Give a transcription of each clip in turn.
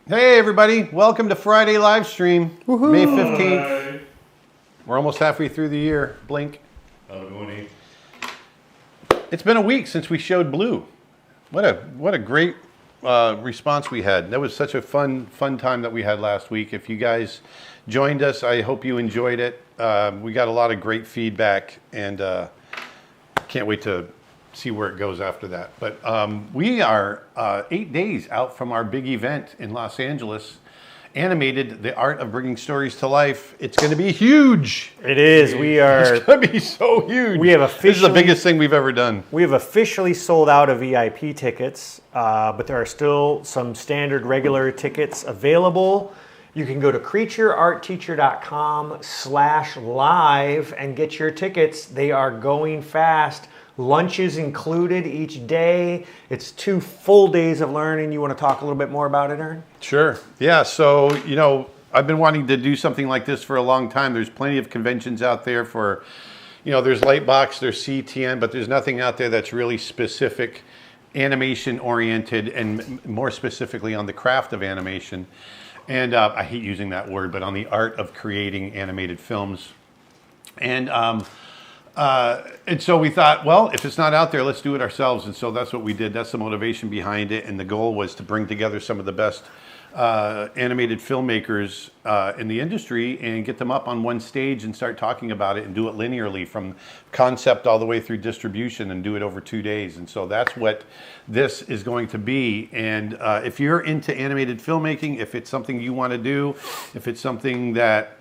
Hey everybody, welcome to Friday live stream, May 15th. We're almost halfway through the year. Blink. Good morning. It's been a week since we showed Blue. What a great response we had. That was such a fun time that we had last week. If you guys joined us, I hope you enjoyed it. We got a lot of great feedback, and can't wait to see where it goes after that. But we are 8 days out from our big event in Los Angeles, Animated: The Art of Bringing Stories to Life. It's going to be huge. It is. It's going to be so huge. This is the biggest thing we've ever done. We have officially sold out of VIP tickets, but there are still some standard regular tickets available. You can go to creatureartteacher.com/live and get your tickets. They are going fast. Lunch is included each day. It's 2 full days of learning. You want to talk a little bit more about it, Aaron? Sure. Yeah. So, I've been wanting to do something like this for a long time. There's plenty of conventions out there for, there's Lightbox, there's CTN, but there's nothing out there that's really specific, animation oriented, and more specifically on the craft of animation. And I hate using that word, but on the art of creating animated films. And so we thought, well, if it's not out there, let's do it ourselves. And so that's what we did. That's the motivation behind it. And the goal was to bring together some of the best animated filmmakers in the industry and get them up on one stage and start talking about it and do it linearly from concept all the way through distribution and do it over 2 days. And so that's what this is going to be. And if you're into animated filmmaking, if it's something you want to do, if it's something that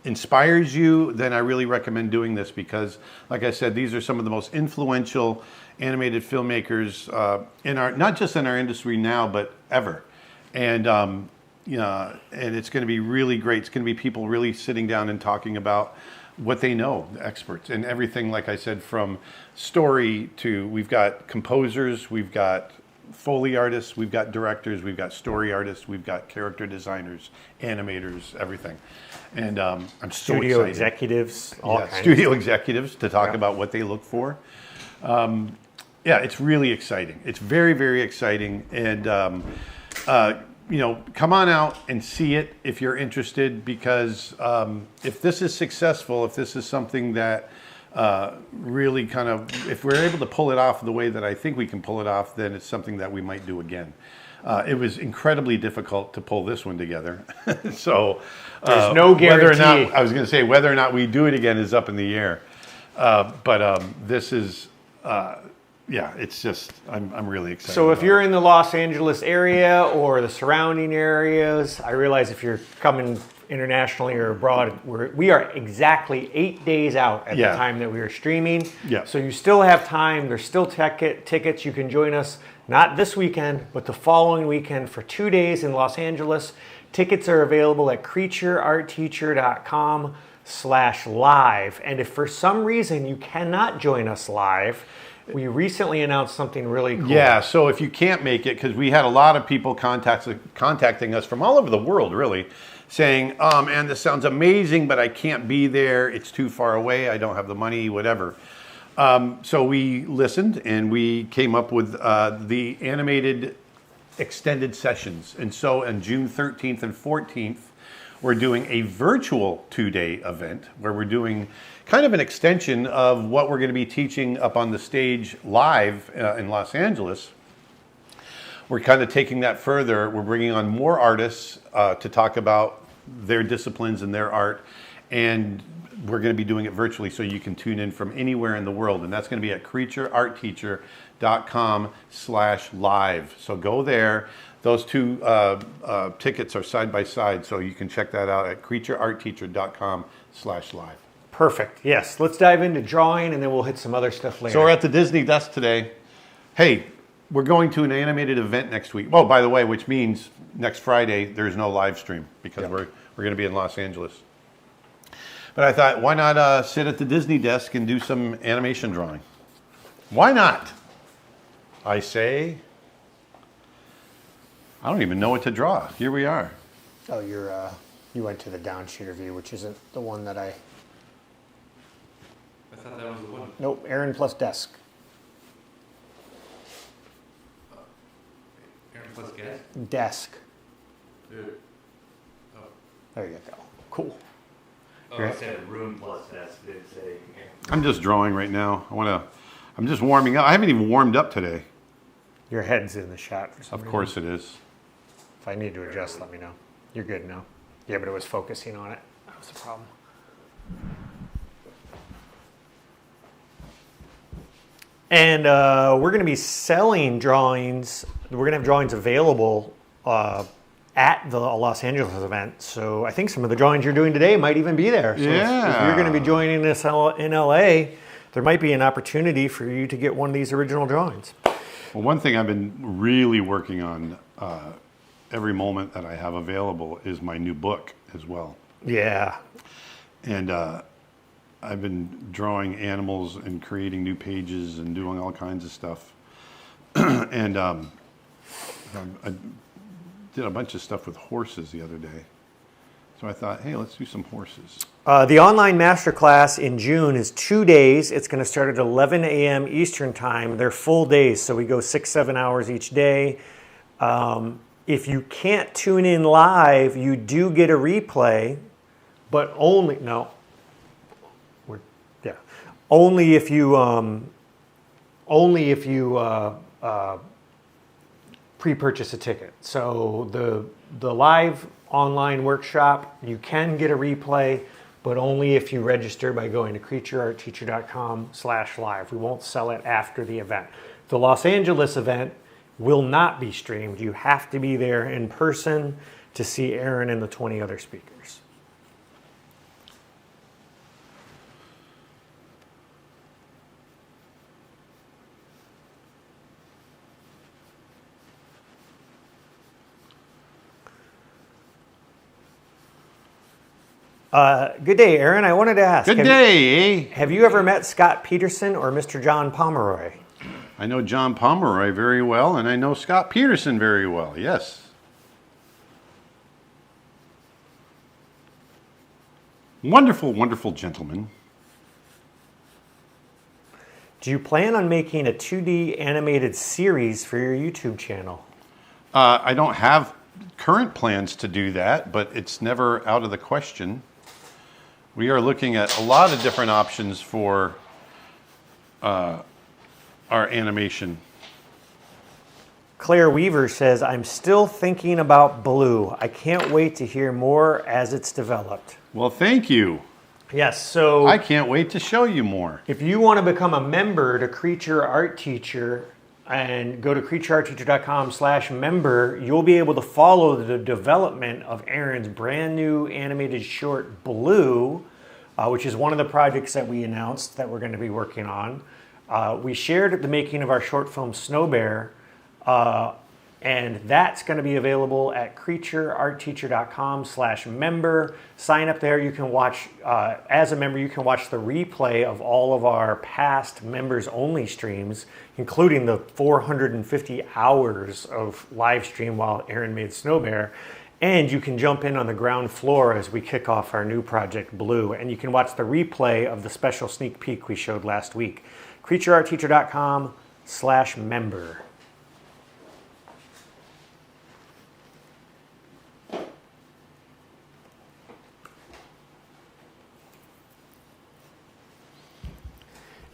inspires you, then I really recommend doing this because, like I said, these are some of the most influential animated filmmakers in our, not just in our industry now, but ever. And and it's going to be really great. It's going to be people really sitting down and talking about what they know, the experts, and everything. Like I said, from story to, we've got composers, we've got Foley artists, we've got directors, we've got story artists, we've got character designers, animators, everything. And I'm so Studio excited. executives, Studio executives to talk about what they look for. It's really exciting. It's very, very exciting. And, come on out and see it if you're interested, because if this is successful, if this is something that really if we're able to pull it off the way that I think we can pull it off, then it's something that we might do again. It was incredibly difficult to pull this one together. So there's no guarantee. Whether or not we do it again is up in the air. But this is, it's just, I'm really excited. So if you're in the Los Angeles area or the surrounding areas, I realize if you're coming internationally or abroad, we are exactly 8 days out at the time that we are streaming. Yeah. So you still have time. There's still tickets. You can join us, not this weekend, but the following weekend for 2 days in Los Angeles. Tickets are available at creatureartteacher.com/live. And if for some reason you cannot join us live, we recently announced something really cool. Yeah, so if you can't make it, because we had a lot of people contacting us from all over the world, really, saying, oh man, this sounds amazing, but I can't be there. It's too far away. I don't have the money, whatever. So we listened and we came up with the animated extended sessions. And so on June 13th and 14th, we're doing a virtual 2-day event where we're doing kind of an extension of what we're going to be teaching up on the stage live in Los Angeles. We're kind of taking that further. We're bringing on more artists to talk about their disciplines and their art. And we're going to be doing it virtually, so you can tune in from anywhere in the world. And that's going to be at creatureartteacher.com/live. So go there. Those two tickets are side by side, so you can check that out at creatureartteacher.com/live. Perfect. Yes. Let's dive into drawing, and then we'll hit some other stuff later. So we're at the Disney desk today. Hey, we're going to an animated event next week. Oh, by the way, which means next Friday there's no live stream because we're going to be in Los Angeles. But I thought, why not sit at the Disney desk and do some animation drawing? Why not? I say, I don't even know what to draw. Here we are. Oh, you went to the downshitter view, which isn't the one that I thought that was the one. Nope, Aaron plus desk. Aaron plus guest? Desk. There you go. Cool. Oh, I said room plus vest, didn't say. I'm just drawing right now. I'm just warming up. I haven't even warmed up today. Your head's in the shot for some Of reason. course it is. If I need to adjust, let me know. You're good now. Yeah, but it was focusing on it. That was the problem. And we're going to be selling drawings. We're going to have drawings available at the Los Angeles event. So I think some of the drawings you're doing today might even be there. So if you're going to be joining us in LA, there might be an opportunity for you to get one of these original drawings. Well, one thing I've been really working on every moment that I have available is my new book as well. Yeah. And I've been drawing animals and creating new pages and doing all kinds of stuff. And I did a bunch of stuff with horses the other day. So I thought, hey, let's do some horses. The online masterclass in June is 2 days. It's going to start at 11 a.m. Eastern time. They're full days, so we go 6-7 hours each day. If you can't tune in live, you do get a replay, but only if you pre-purchase a ticket. So the live online workshop, you can get a replay, but only if you register by going to creatureartteacher.com/live. We won't sell it after the event. The Los Angeles event will not be streamed. You have to be there in person to see Aaron and the 20 other speakers. Good day, Aaron. I wanted to ask. Good day, eh? Have you ever met Scott Peterson or Mr. John Pomeroy? I know John Pomeroy very well, and I know Scott Peterson very well, yes. Wonderful, wonderful gentleman. Do you plan on making a 2D animated series for your YouTube channel? I don't have current plans to do that, but it's never out of the question. We are looking at a lot of different options for our animation. Claire Weaver says, I'm still thinking about Blue. I can't wait to hear more as it's developed. Well, thank you. Yes, so I can't wait to show you more. if you want to become a member to Creature Art Teacher and go to creatureartteacher.com/member, you'll be able to follow the development of Aaron's brand new animated short Blue, which is one of the projects that we announced that we're going to be working on. We shared the making of our short film Snow Bear, and that's going to be available at creatureartteacher.com/member. Sign up there. You can watch, as a member, you can watch the replay of all of our past members only streams, including the 450 hours of live stream while Aaron made Snow Bear. And you can jump in on the ground floor as we kick off our new project Blue. And you can watch the replay of the special sneak peek we showed last week. creatureartteacher.com/member.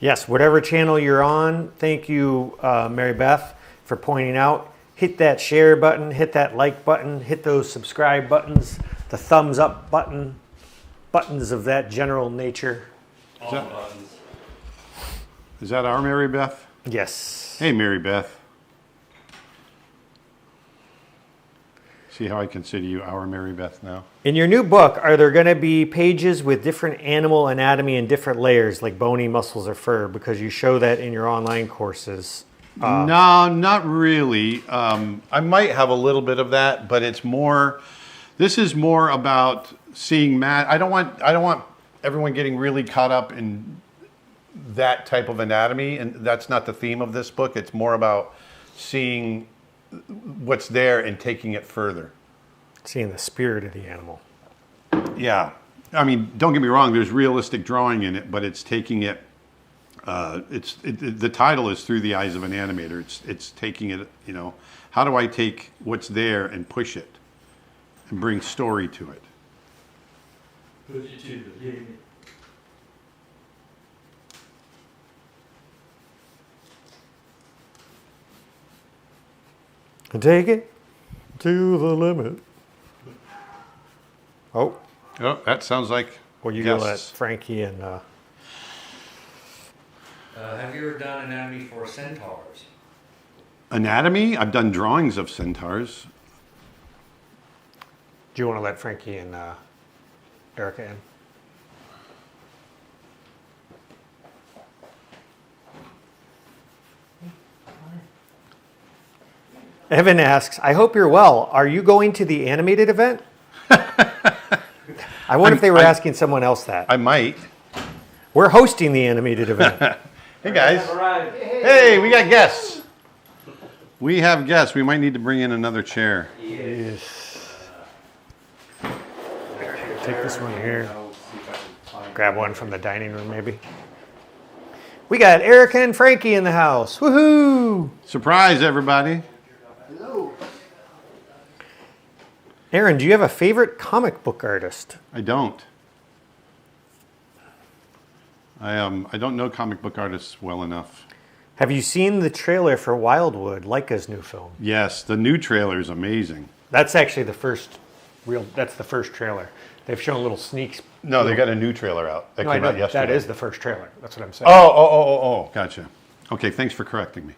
Yes, whatever channel you're on, thank you, Mary Beth, for pointing out. Hit that share button, hit that like button, hit those subscribe buttons, the thumbs up button, buttons of that general nature. All that- buttons. Is that our Mary Beth? Yes. Hey, Mary Beth. See how I consider you our Mary Beth now? In your new book, are there going to be pages with different animal anatomy and different layers, like bony, muscles, or fur? Because you show that in your online courses. No, not really. I might have a little bit of that, but it's more. This is more about seeing Matt. I don't want everyone getting really caught up in that type of anatomy, and that's not the theme of this book. It's more about seeing what's there and taking it further. Seeing the spirit of the animal. Yeah, I mean, don't get me wrong. There's realistic drawing in it, but it's taking it. The title is Through the Eyes of an Animator. It's taking it. You know, how do I take what's there and push it? and bring story to it. Push it to the limit. Take it to the limit. Oh, Oh, that sounds like well, you gotta let guests. Frankie and Have you ever done anatomy for centaurs? Anatomy? I've done drawings of centaurs. do you want to let Frankie and Erica in? Evan asks, I hope you're well. Are you going to the animated event? I wonder if they were asking someone else that. I might. We're hosting the animated event. Hey, guys. Hey, we got guests. We have guests. We might need to bring in another chair. Yes. Take this one here. Grab one from the dining room, maybe. We got Erica and Frankie in the house. Woohoo! Surprise, everybody. Aaron, do you have a favorite comic book artist? I don't. I don't know comic book artists well enough. Have you seen the trailer for Wildwood, Leica's new film? Yes, the new trailer is amazing. That's actually the first that's the first trailer. They've shown little sneaks. No, they got a new trailer out that No, I came know out yesterday. that is the first trailer. That's what I'm saying. Oh, gotcha. Okay, thanks for correcting me.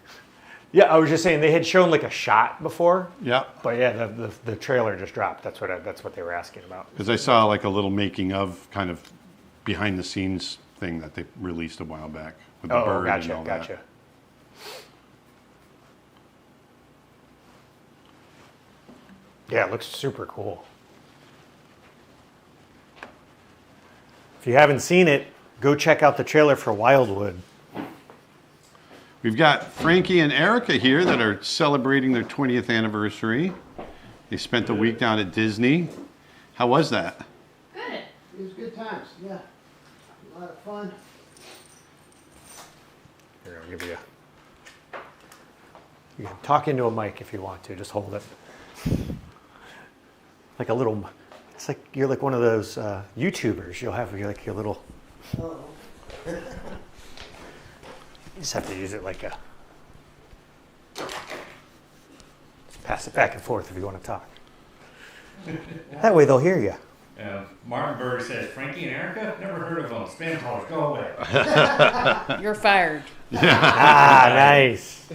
Yeah, I was just saying they had shown like a shot before, Yeah, but yeah, the trailer just dropped. That's what they were asking about. because I saw like a little making of kind of behind the scenes thing that they released a while back with the Oh, bird and gotcha, all gotcha. that. Yeah, it looks super cool. If you haven't seen it, go check out the trailer for Wildwood. We've got Frankie and Erica here that are celebrating their 20th anniversary. They spent a week down at Disney. How was that? Good. It was good times, yeah. A lot of fun. Here, I'll give you you can talk into a mic if you want to. Just hold it. Like a little, it's like you're like one of those YouTubers. You'll have like your little, Uh-oh. you just have to use it like a, just pass it back and forth if you want to talk. That way they'll hear you. Martin Berg says, Frankie and Erica? Never heard of them. Spam callers, go away. You're fired. Ah, nice.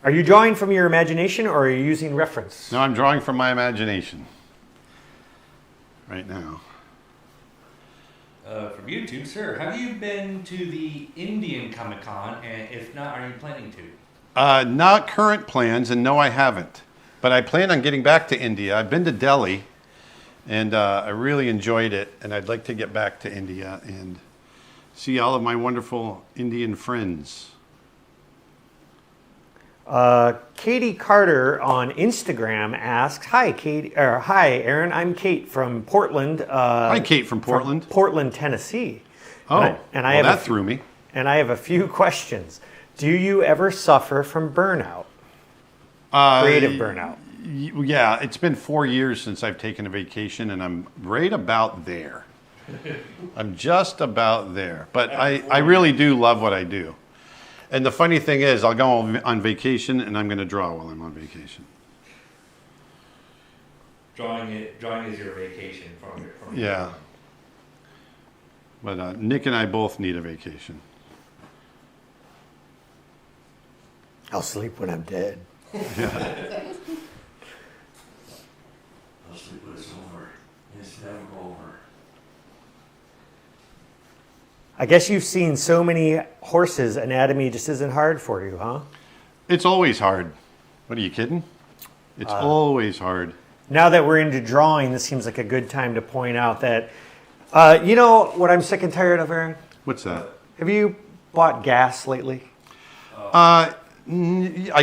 Are you drawing from your imagination or are you using reference? No, I'm drawing from my imagination right now. From YouTube, sir, have you been to the Indian Comic Con? And if not, are you planning to? Not current plans, and no, I haven't. But I plan on getting back to India. I've been to Delhi, and I really enjoyed it, and I'd like to get back to India and see all of my wonderful Indian friends. Katie Carter on Instagram asks, "Hi, Kate. Hi, Aaron. I'm Kate from Portland. Hi, Kate from Portland. Portland, Tennessee. Oh, and well, that threw me. And I have a few questions. Do you ever suffer from burnout? Creative burnout? Yeah, it's been 4 years since I've taken a vacation, and I'm right about there. I'm just about there. But I really do love what I do. And the funny thing is, I'll go on vacation, and I'm going to draw while I'm on vacation. Drawing is your vacation from your Yeah. But Nick and I both need a vacation. I'll sleep when I'm dead. I'll sleep when it's over. It's never over. I guess you've seen so many horses, anatomy just isn't hard for you, huh? It's always hard. What are you kidding? It's always hard. Now that we're into drawing, this seems like a good time to point out that, you know what I'm sick and tired of, Aaron? What's that? Have you bought gas lately? I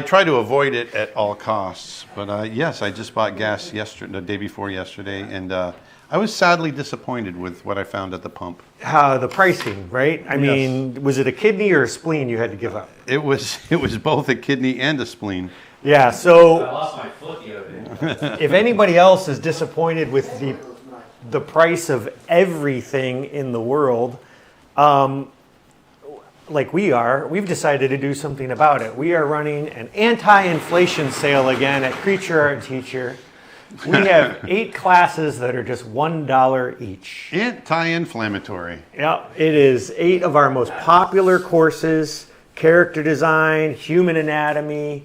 try to avoid it at all costs, but yes, I just bought gas yesterday, the day before yesterday, and I was sadly disappointed with what I found at the pump. The pricing, right? I mean, was it a kidney or a spleen you had to give up? It was both a kidney and a spleen. Yeah, I so lost my foot the other day. if anybody else is disappointed with the price of everything in the world, like we are, we've decided to do something about it. We are running an anti-inflation sale again at Creature Art Teacher. We have 8 classes that are just $1 each. Anti-inflammatory. Yeah, it is 8 of our most popular courses: character design, human anatomy.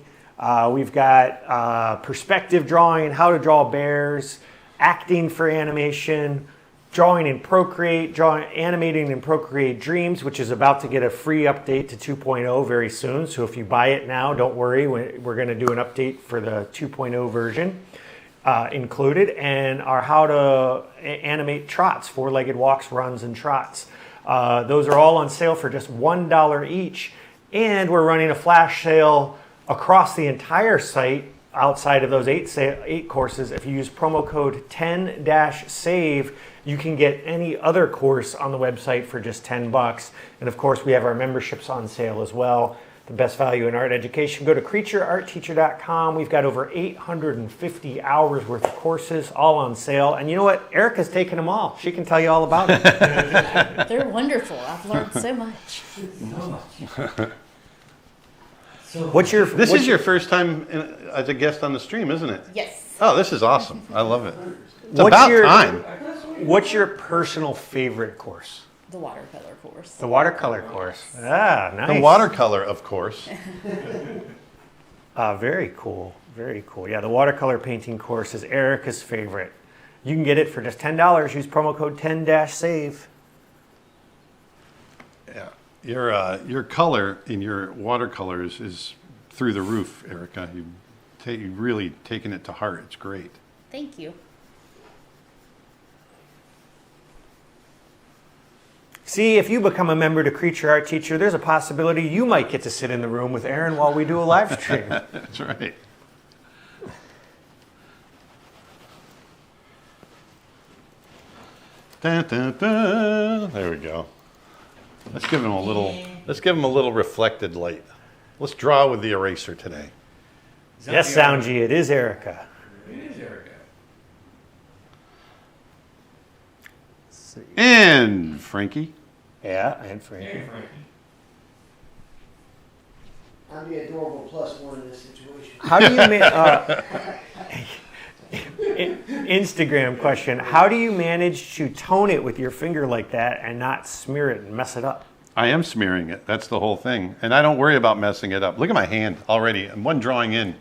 We've got perspective drawing, how to draw bears, acting for animation, drawing in Procreate, animating in Procreate Dreams, which is about to get a free update to 2.0 very soon. So if you buy it now, don't worry, we're going to do an update for the 2.0 version. Included, and our how to animate trots, 4-legged walks, runs, and trots. Those are all on sale for just $1 each, and we're running a flash sale across the entire site outside of those 8 courses. If you use promo code 10-SAVE, you can get any other course on the website for just $10. And of course, we have our memberships on sale as well. The best value in art education. Go to creatureartteacher.com. We've got over 850 hours worth of courses, all on sale. And you know what? Erica's taken them all. She can tell you all about it. They're wonderful. I've learned so much. This is your first time as a guest on the stream, isn't it? Yes. Oh, this is awesome. I love it. It's about time. What's your personal favorite course? The watercolor course. The watercolor course. Ah, nice. The watercolor, of course. Very cool. Very cool. Yeah, the watercolor painting course is Erica's favorite. You can get it for just $10. Use promo code 10-SAVE. Yeah, your color in your watercolors is through the roof, Erica. You've really taken it to heart. It's great. Thank you. See, if you become a member to Creature Art Teacher, there's a possibility you might get to sit in the room with Aaron while we do a live stream. That's right. Dun, dun, dun. There we go. Let's give him a little reflected light. Let's draw with the eraser today. Yes, Soundgy, it is Erica. It is Erica. And Frankie. Yeah, and Frankie. Hey, Frankie. I'm the adorable +1 in this situation. How do you Instagram question? How do you manage to tone it with your finger like that and not smear it and mess it up? I am smearing it. That's the whole thing. And I don't worry about messing it up. Look at my hand already. I'm one drawing in.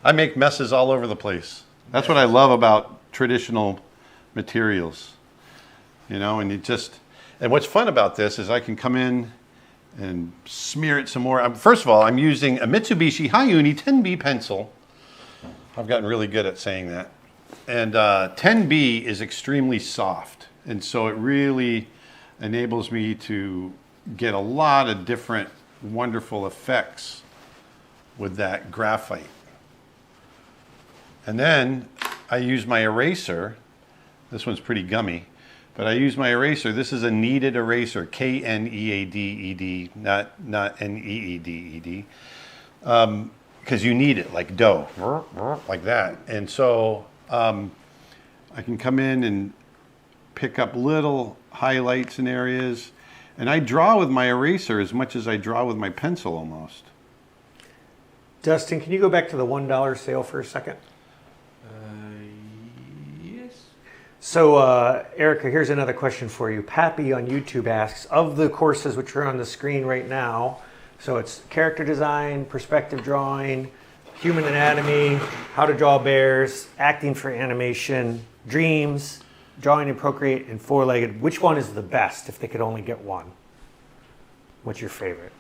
I make messes all over the place. That's what I love about traditional materials. You know, and what's fun about this is I can come in and smear it some more. First of all, I'm using a Mitsubishi Hayuni 10B pencil. I've gotten really good at saying that. And 10B is extremely soft. And so it really enables me to get a lot of different wonderful effects with that graphite. And then I use my eraser. This one's pretty gummy. But I use my eraser. This is a kneaded eraser, K-N-E-A-D-E-D, not N-E-E-D-E-D, because you knead it like dough, like that. And so I can come in and pick up little highlights in areas, and I draw with my eraser as much as I draw with my pencil almost. Dustin, can you go back to the $1 sale for a second? Yes. So, Erica, here's another question for you. Pappy on YouTube asks, of the courses which are on the screen right now, so it's character design, perspective drawing, human anatomy, how to draw bears, acting for animation, dreams, drawing in Procreate, and 4-legged. Which one is the best if they could only get one? What's your favorite?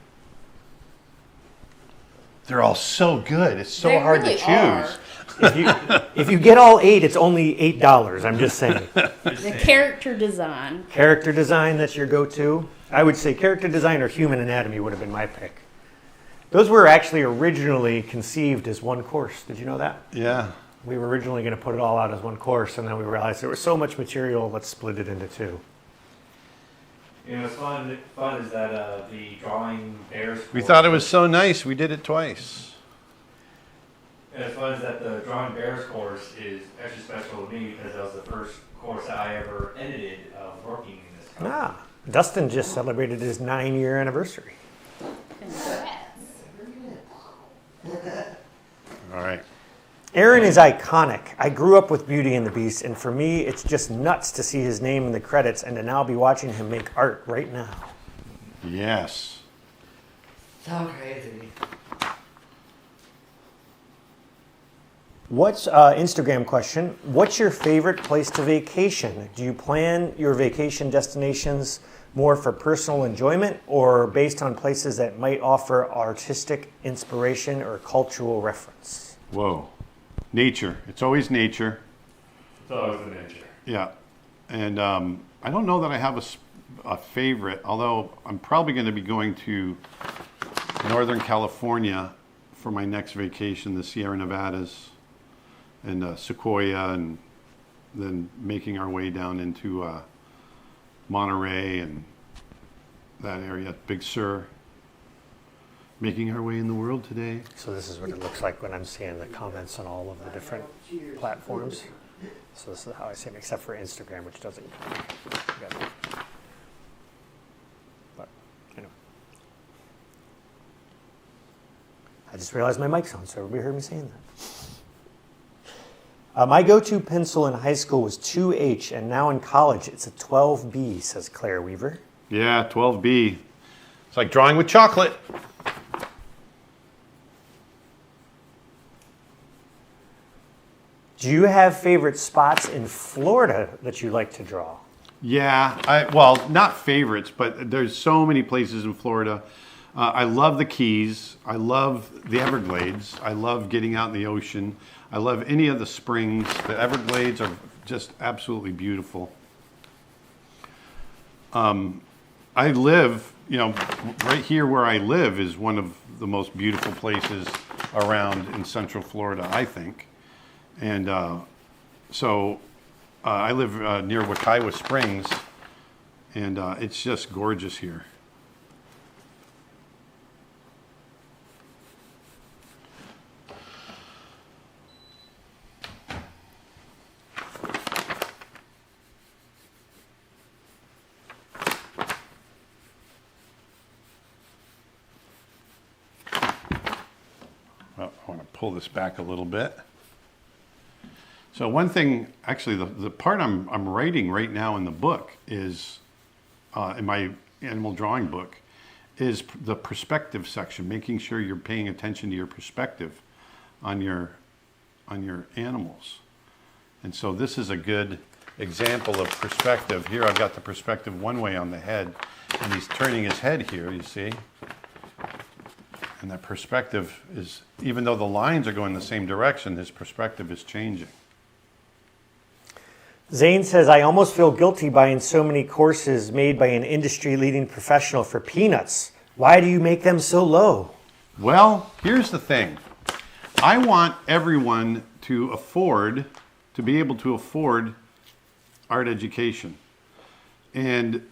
They're all so good. It's so They hard really to choose. are. If you get all 8, it's only $8. I'm just saying. The character design. Character design, that's your go-to? I would say character design or human anatomy would have been my pick. Those were actually originally conceived as one course. Did you know that? Yeah. We were originally going to put it all out as one course, and then we realized there was so much material, let's split it into 2. You know, what's fun is that the drawing bears. We thought it was so nice. We did it twice. And it's fun is that the Drawing Bears course is actually special to me because that was the first course I ever edited working in this company. Ah, Dustin just celebrated his 9-year anniversary. Congrats. All right. Aaron is iconic. I grew up with Beauty and the Beast, and for me, it's just nuts to see his name in the credits and to now be watching him make art right now. Yes. So crazy. What's Instagram question? What's your favorite place to vacation? Do you plan your vacation destinations more for personal enjoyment or based on places that might offer artistic inspiration or cultural reference? Whoa. Nature. It's always nature. It's always the nature. Yeah. And I don't know that I have a favorite, although I'm probably going to be going to Northern California for my next vacation, the Sierra Nevadas and Sequoia, and then making our way down into Monterey and that area, Big Sur. Making our way in the world today. So this is what it looks like when I'm seeing the comments on all of the different platforms. So this is how I see them, except for Instagram, which doesn't come together. But anyway. I just realized my mic's on, so everybody heard me saying that. My go-to pencil in high school was 2H, and now in college it's a 12B, says Claire Weaver. Yeah, 12B. It's like drawing with chocolate. Do you have favorite spots in Florida that you like to draw? Yeah, well, not favorites, but there's so many places in Florida. I love the Keys. I love the Everglades. I love getting out in the ocean. I love any of the springs. The Everglades are just absolutely beautiful. I live, right here where I live is one of the most beautiful places around in Central Florida, I think. And so I live near Wekiwa Springs, and it's just gorgeous here. Well, I want to pull this back a little bit. So one thing, actually, the part I'm writing right now in the book is, in my animal drawing book, is the perspective section, making sure you're paying attention to your perspective on your animals. And so this is a good example of perspective. Here I've got the perspective one way on the head, and he's turning his head here, you see? And that perspective is, even though the lines are going the same direction, his perspective is changing. Zane says, I almost feel guilty buying so many courses made by an industry-leading professional for peanuts. Why do you make them so low? Well, here's the thing. I want everyone to be able to afford art education. And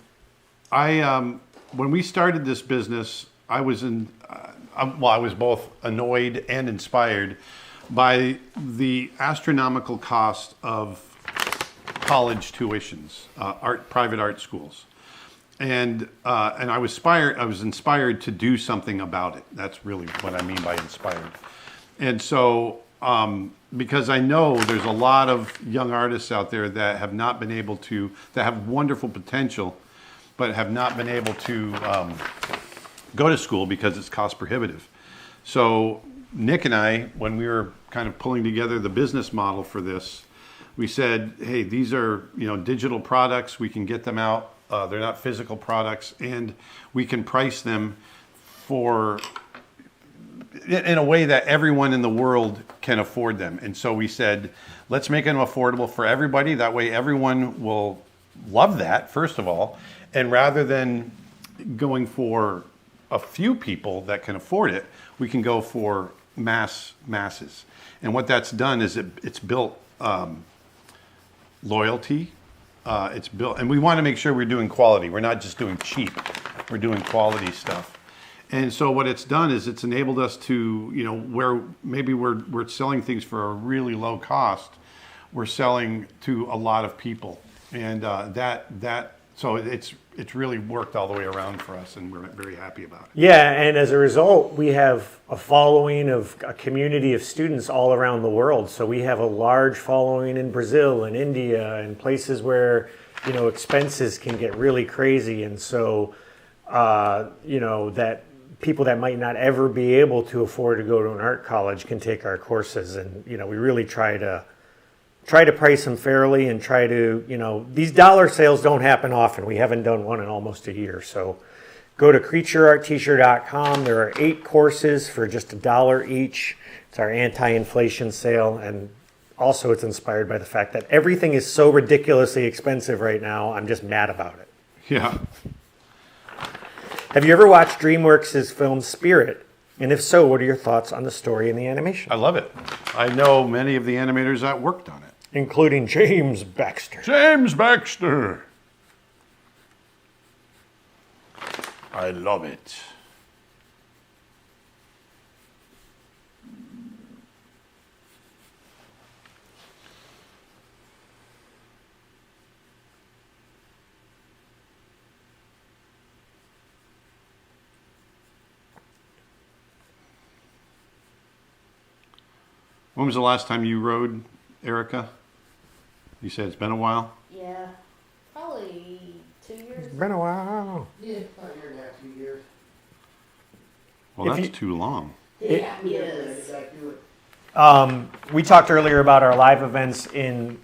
when we started this business, I was both annoyed and inspired by the astronomical cost of college tuitions, private art schools, and I was inspired to do something about it. That's really what I mean by inspired. And so, because I know there's a lot of young artists out there that have not been able to, that have wonderful potential, but have not been able to go to school because it's cost prohibitive. So Nick and I, when we were kind of pulling together the business model for this, we said, hey, these are digital products. We can get them out. They're not physical products, and we can price them in a way that everyone in the world can afford them. And so we said, let's make them affordable for everybody. That way, everyone will love that, first of all. And rather than going for a few people that can afford it, we can go for masses. And what that's done is it's built loyalty. It's built, and we want to make sure we're doing quality. We're not just doing cheap. We're doing quality stuff. And so what it's done is it's enabled us to, where maybe we're selling things for a really low cost, we're selling to a lot of people. And so it's really worked all the way around for us, and we're very happy about it. Yeah, and as a result, we have a following of a community of students all around the world. So we have a large following in Brazil and India and places where, expenses can get really crazy. And so, that people that might not ever be able to afford to go to an art college can take our courses. And, we really try to price them fairly and try to, these dollar sales don't happen often. We haven't done one in almost a year. So go to creatureartteacher.com. There are 8 courses for just $1 each. It's our anti-inflation sale. And also it's inspired by the fact that everything is so ridiculously expensive right now. I'm just mad about it. Yeah. Have you ever watched DreamWorks' film Spirit? And if so, what are your thoughts on the story and the animation? I love it. I know many of the animators that worked on it. Including James Baxter. James Baxter. I love it. When was the last time you rode, Erica? You said it's been a while? Yeah, probably 2 years. It's been a while. Yeah, about a year and a half, 2 years. Well, If that's you- too long. Yeah, Yes. Back to it. We talked earlier about our live events in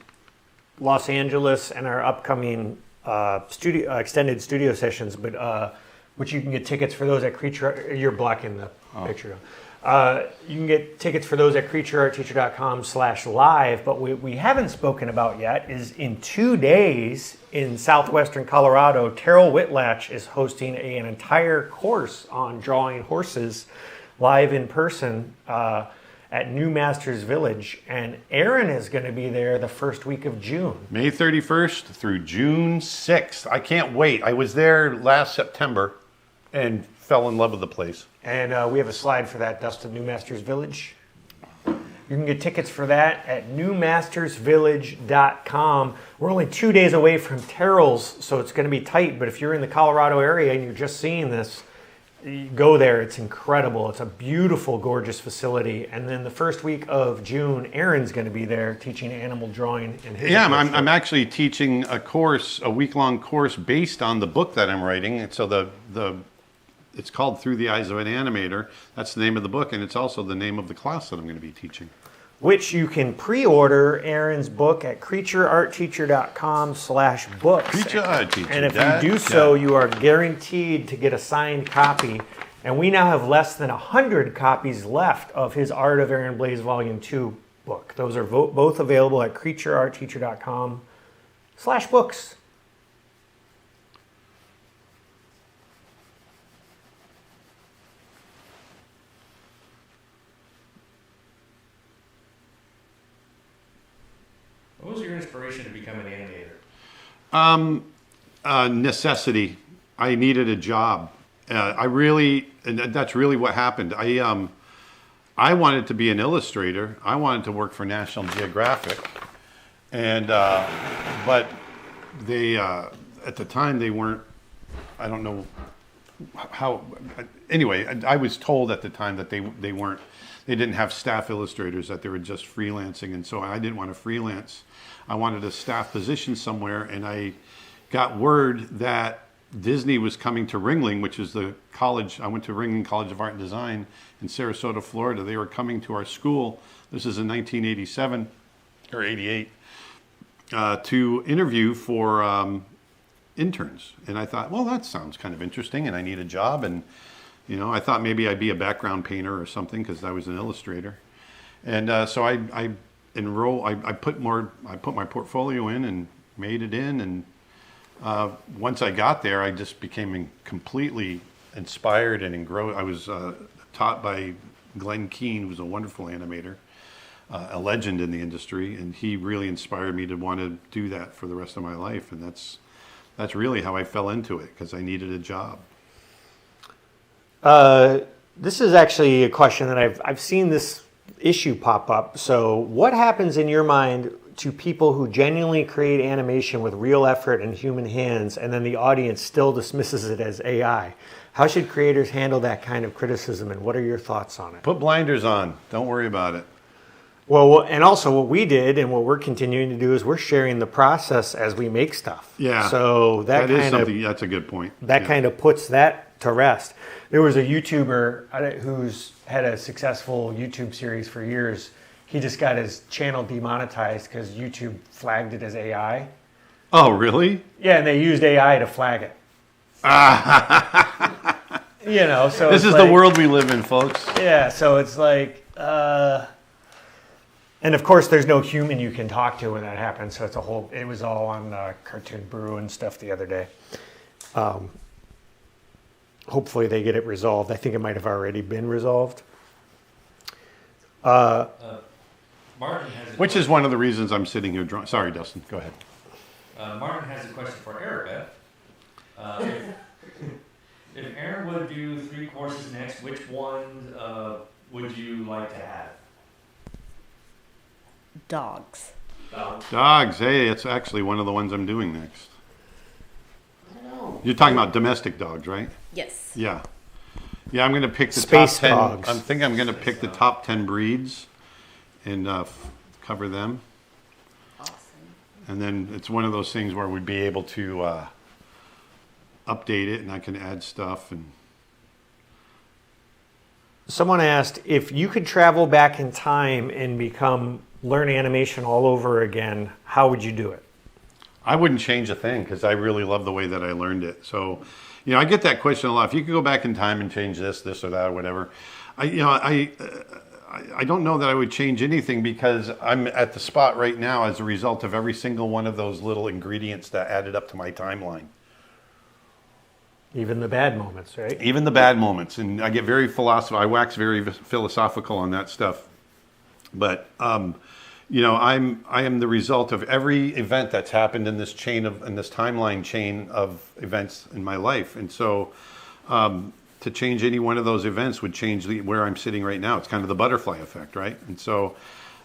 Los Angeles and our upcoming extended studio sessions, but which you can get tickets for those at Creature. You're blocking the picture. You can get tickets for those at creatureartteacher.com/live. But what we haven't spoken about yet is in 2 days in southwestern Colorado, Terrell Whitlatch is hosting an entire course on drawing horses live in person at New Masters Village. And Aaron is going to be there the first week of June. May 31st through June 6th. I can't wait. I was there last September and fell in love with the place. And we have a slide for that, Dustin, New Masters Village. You can get tickets for that at newmastersvillage.com. We're only 2 days away from Terrell's, so it's going to be tight. But if you're in the Colorado area and you're just seeing this, you go there. It's incredible. It's a beautiful, gorgeous facility. And then the first week of June, Aaron's going to be there teaching animal drawing. And his Yeah, I'm actually teaching a week-long course based on the book that I'm writing. And so it's called Through the Eyes of an Animator. That's the name of the book, and it's also the name of the class that I'm going to be teaching. Which you can pre-order Aaron's book at creatureartteacher.com/books. Creature Art Teacher. And if you do so, you are guaranteed to get a signed copy. And we now have less than 100 copies left of his Art of Aaron Blaise Volume 2 book. Those are both available at creatureartteacher.com/books. What was your inspiration to become an animator? Necessity. I needed a job. And that's really what happened. I wanted to be an illustrator. I wanted to work for National Geographic, and but they at the time they weren't. I don't know how. Anyway, I was told at the time that they weren't. They didn't have staff illustrators, that they were just freelancing, and so I didn't want to freelance. I wanted a staff position somewhere, and I got word that Disney was coming to Ringling, which is the college. I went to Ringling College of Art and Design in Sarasota, Florida. They were coming to our school. This is in 1987 or 88 to interview for interns. And I thought, well, that sounds kind of interesting, and I need a job. And I thought maybe I'd be a background painter or something because I was an illustrator. And so I enrolled. I put my portfolio in and made it in. And once I got there, I just became completely inspired and engrossed. I was taught by Glenn Keane, who's a wonderful animator, a legend in the industry, and he really inspired me to want to do that for the rest of my life. And that's really how I fell into it, because I needed a job. This is actually a question that I've seen this issue pop up. So, what happens in your mind to people who genuinely create animation with real effort and human hands, and then the audience still dismisses it as AI? How should creators handle that kind of criticism, and what are your thoughts on it? Put blinders on. Don't worry about it. Well, and also what we did and what we're continuing to do is we're sharing the process as we make stuff. Yeah. So That is something. That's a good point. that Yeah. kind of puts that to rest. There was a YouTuber who's had a successful YouTube series for years. He just got his channel demonetized because YouTube flagged it as AI. Oh, really? Yeah, and they used AI to flag it. You know, so This it's is like, the world we live in, folks. Yeah, so it's like, and of course, there's no human you can talk to when that happens. So it was all on Cartoon Brew and stuff the other day. Hopefully they get it resolved. I think it might have already been resolved. Martin has a Which is one of the reasons I'm sitting here drawing. Sorry, Dustin. Go ahead. Martin has a question for Erica. If Aaron would do 3 courses next, which one would you like to have? Dogs. Dogs. Hey, it's actually one of the ones I'm doing next. I know. You're talking about domestic dogs, right? Yes. Yeah. Yeah, I'm going to pick the Space top 10. dogs. I'm thinking I'm going to pick the top 10 breeds and cover them. Awesome. And then it's one of those things where we'd be able to update it and I can add stuff. And Someone asked if you could travel back in time and learn animation all over again, how would you do it? I wouldn't change a thing because I really love the way that I learned it. So, you know, I get that question a lot. If you could go back in time and change this or that or whatever, I don't know that I would change anything because I'm at the spot right now as a result of every single one of those little ingredients that added up to my timeline. Even the bad moments, right? Even the bad moments. And I get very philosophical. I wax very philosophical on that stuff. But, you know, I am the result of every event that's happened in this timeline chain of events in my life. And so to change any one of those events would change where I'm sitting right now. It's kind of the butterfly effect, right? And so,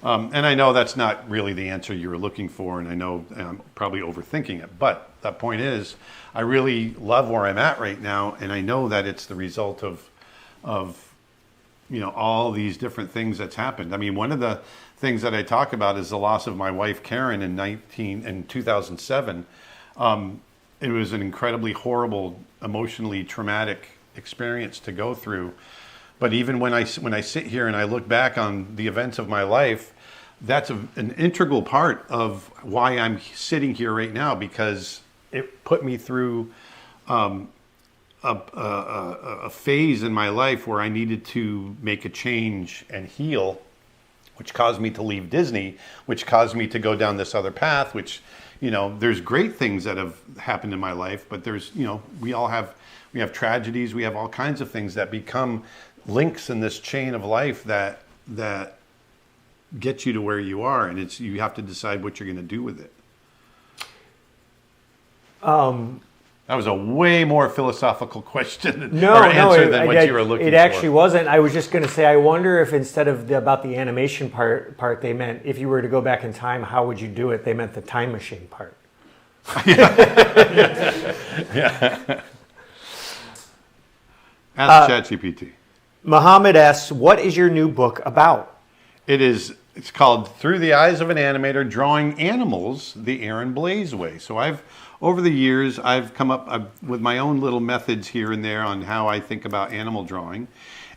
and I know that's not really the answer you were looking for, and I know I'm probably overthinking it. But the point is, I really love where I'm at right now, and I know that it's the result of you know, all these different things that's happened. I mean, one of the things that I talk about is the loss of my wife Karen in 2007. It was an incredibly horrible, emotionally traumatic experience to go through. But even when I sit here and I look back on the events of my life, that's an integral part of why I'm sitting here right now, because it put me through a phase in my life where I needed to make a change and heal, which caused me to leave Disney, which caused me to go down this other path, which, you know, there's great things that have happened in my life, but there's, you know, we have tragedies, we have all kinds of things that become links in this chain of life that get you to where you are, and you have to decide what you're going to do with it. That was a way more philosophical question answer than what you were looking for. It actually wasn't. I was just going to say, I wonder if instead of about the animation part, they meant if you were to go back in time, how would you do it? They meant the time machine part. Yeah. Ask ChatGPT. Muhammad asks, what is your new book about? It's called Through the Eyes of an Animator, Drawing Animals the Aaron Blaise Way. So over the years, I've come up with my own little methods here and there on how I think about animal drawing.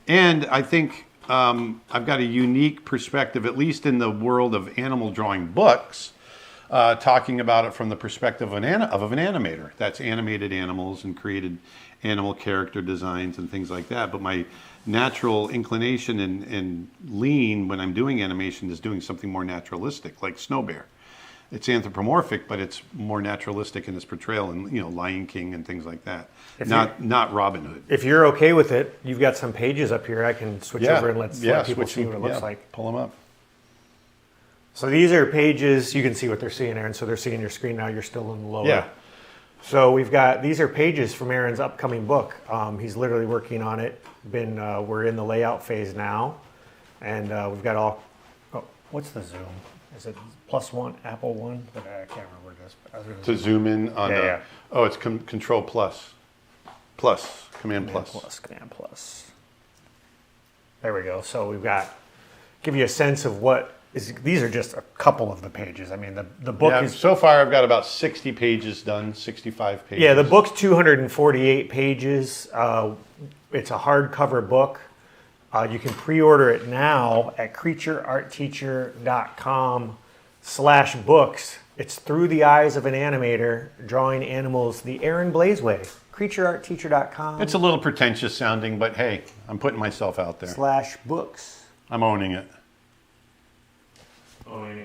And I think I've got a unique perspective, at least in the world of animal drawing books, talking about it from the perspective of an animator that's animated animals and created animal character designs and things like that. But my natural inclination and lean when I'm doing animation is doing something more naturalistic, like Snow Bear. It's anthropomorphic, but it's more naturalistic in its portrayal, and, you know, Lion King and things like that. Not Robin Hood. If you're okay with it, you've got some pages up here. I can switch over and let people see what it looks like. Pull them up. So these are pages. You can see what they're seeing, Aaron. So they're seeing your screen now. You're still in the lower. Yeah. So we've got, these are pages from Aaron's upcoming book. He's literally working on it. We're in the layout phase now. And we've got all, oh, what's the zoom? Is it +1, Apple one? But I can't remember this. To zoom in on Yeah. oh, it's Control plus. Command plus. Command plus. There we go. So we've got, give you a sense of what is, these are just a couple of the pages. I mean, the book Yeah, is, so far I've got about 60 pages done, 65 pages. yeah, the book's 248 pages. It's a hardcover book. You can pre-order it now at creatureartteacher.com/books. It's Through the Eyes of an Animator, Drawing Animals the Aaron Blaze Way. creatureartteacher.com It's a little pretentious sounding, but hey, I'm putting myself out there. /books. I'm owning it. Oh, yeah.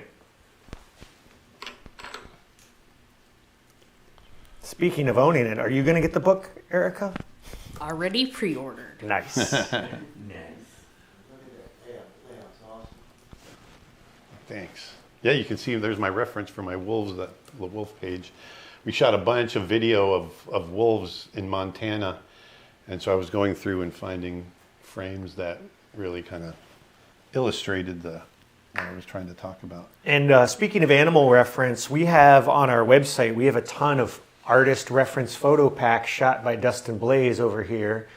Speaking of owning it, are you going to get the book, Erica? Already pre-ordered. Nice. Nice. Look at that. Yeah, it's awesome. Thanks. Yeah, you can see there's my reference for my wolves, the wolf page. We shot a bunch of video of wolves in Montana. And so I was going through and finding frames that really kind of illustrated what I was trying to talk about. And speaking of animal reference, we have on our website, we have a ton of artist reference photo packs shot by Dustin Blaze over here.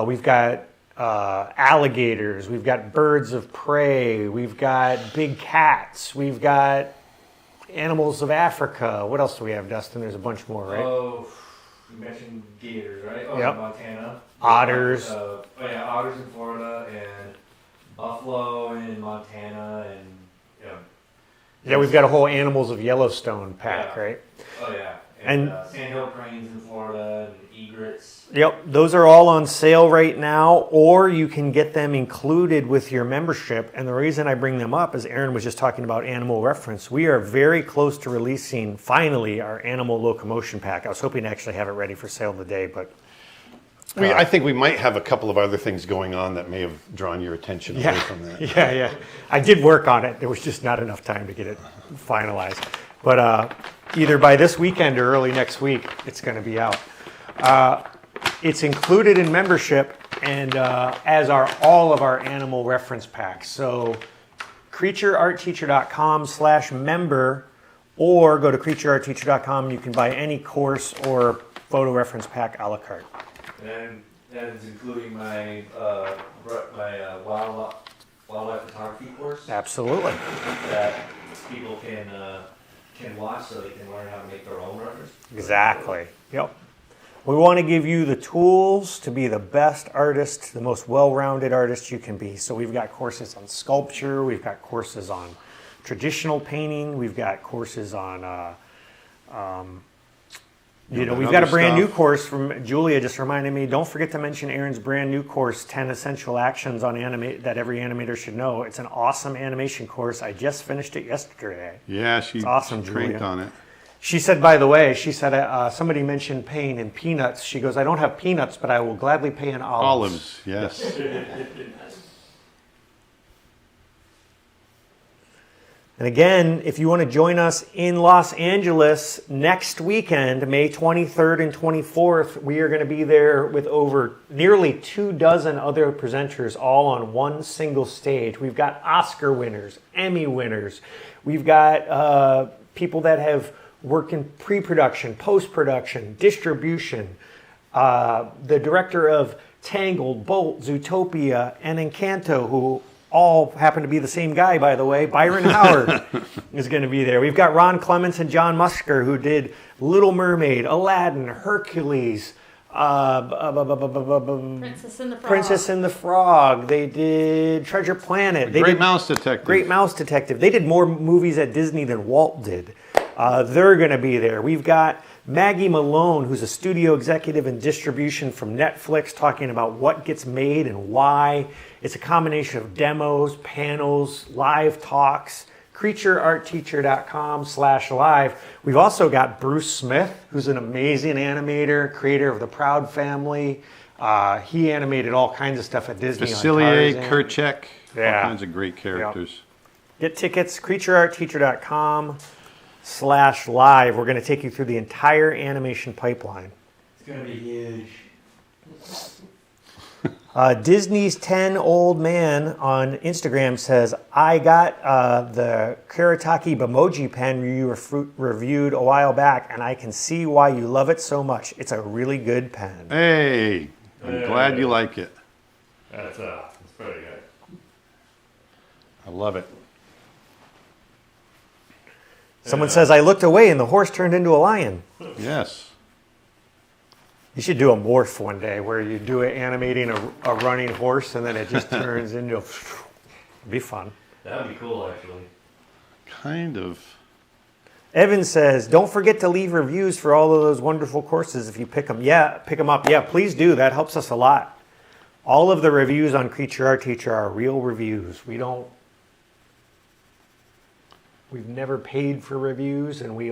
We've got alligators, we've got birds of prey, we've got big cats, we've got animals of Africa. What else do we have, Dustin? There's a bunch more, right? Oh, you mentioned gators, right? Oh, Yep. Montana. Otters. Otters in Florida and buffalo in Montana and Yeah, we've got a whole Animals of Yellowstone pack, Yeah. right? oh yeah, And- sandhill cranes in Florida and egrets. Yep, those are all on sale right now, or you can get them included with your membership. And the reason I bring them up is Aaron was just talking about animal reference. We are very close to releasing, finally, our animal locomotion pack. I was hoping to actually have it ready for sale today, but I think we might have a couple of other things going on that may have drawn your attention away from that. yeah. I did work on it. There was just not enough time to get it finalized. But either by this weekend or early next week, it's going to be out. It's included in membership, and as are all of our animal reference packs. So creatureartteacher.com/member, or go to creatureartteacher.com. You can buy any course or photo reference pack a la carte. And that is including my wildlife photography course Absolutely. that people can watch so they can learn how to make their own runners. Exactly. Yep. We want to give you the tools to be the best artist, the most well-rounded artist you can be. So we've got courses on sculpture, we've got courses on traditional painting, we've got courses on, we've got a brand new course from Julia just reminded me, don't forget to mention Aaron's brand new course, 10 Essential Actions on that every animator should know. It's an awesome animation course. I just finished it yesterday. Yeah, she awesome, trained Julia. on it. She said, by the way, somebody mentioned paying in peanuts. She goes, I don't have peanuts, but I will gladly pay in olives. Olives, yes. And again, if you want to join us in Los Angeles next weekend, May 23rd and 24th, we are going to be there with over nearly 24 other presenters all on one single stage. We've got Oscar winners, Emmy winners. We've got people that have worked in pre-production, post-production, distribution. The director of Tangled, Bolt, Zootopia, and Encanto, who all happen to be the same guy, by the way. Byron Howard is going to be there. We've got Ron Clements and John Musker, who did Little Mermaid, Aladdin, Hercules, Princess and the Frog. Princess and the Frog. They did Treasure Planet. They Great did Mouse Detective. Great Mouse Detective. They did more movies at Disney than Walt did. They're going to be there. We've got Maggie Malone, who's a studio executive in distribution from Netflix, talking about what gets made and why. It's a combination of demos, panels, live talks. creatureartteacher.com/live. We've also got Bruce Smith, who's an amazing animator, creator of the Proud Family. He animated all kinds of stuff at Disney. Facilier, on Tarzan. Kerchak, Yeah. all kinds of great characters. Get tickets, creatureartteacher.com. YouTube.com/live. We're going to take you through the entire animation pipeline. It's gonna be huge. Disney's 10 Old Man on Instagram says, I got the Kuretake Bimoji pen you reviewed a while back, and I can see why you love it so much. It's a really good pen. Hey, I'm glad you like it. That's pretty good. I love it. Someone says, I looked away and the horse turned into a lion. Yes. You should do a morph one day where you do it animating a running horse and then it just turns into it'd be fun. That would be cool, actually. Kind of. Evan says, don't forget to leave reviews for all of those wonderful courses if you pick them. Yeah, pick them up. Yeah, please do. That helps us a lot. All of the reviews on Creature Art Teacher are real reviews. We've never paid for reviews, and we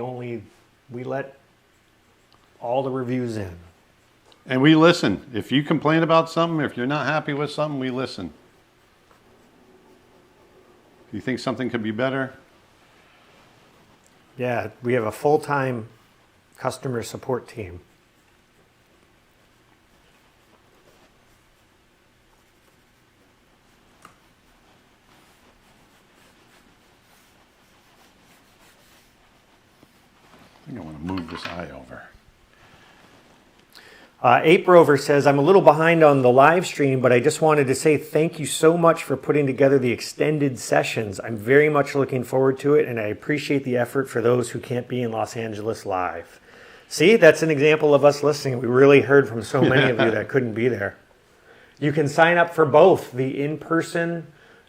let all the reviews in. And we listen. If you complain about something, if you're not happy with something, we listen. If you think something could be better, Yeah, we have a full-time customer support team. I think I want to move this eye over. Ape Rover says, I'm a little behind on the live stream, but I just wanted to say thank you so much for putting together the extended sessions. I'm very much looking forward to it, and I appreciate the effort for those who can't be in Los Angeles live. See, that's an example of us listening. We really heard from so many of you that couldn't be there. You can sign up for both the in-person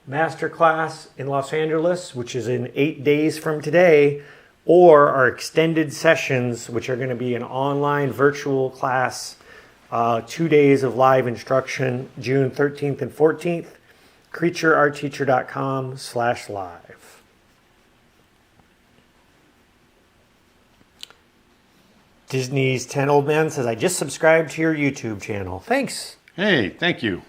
masterclass in Los Angeles, which is in 8 days from today, or our extended sessions, which are going to be an online virtual class, 2 days of live instruction, June 13th and 14th, creatureartteacher.com/live. Disney's 10 Old Man says, I just subscribed to your YouTube channel. Thanks. Hey, thank you.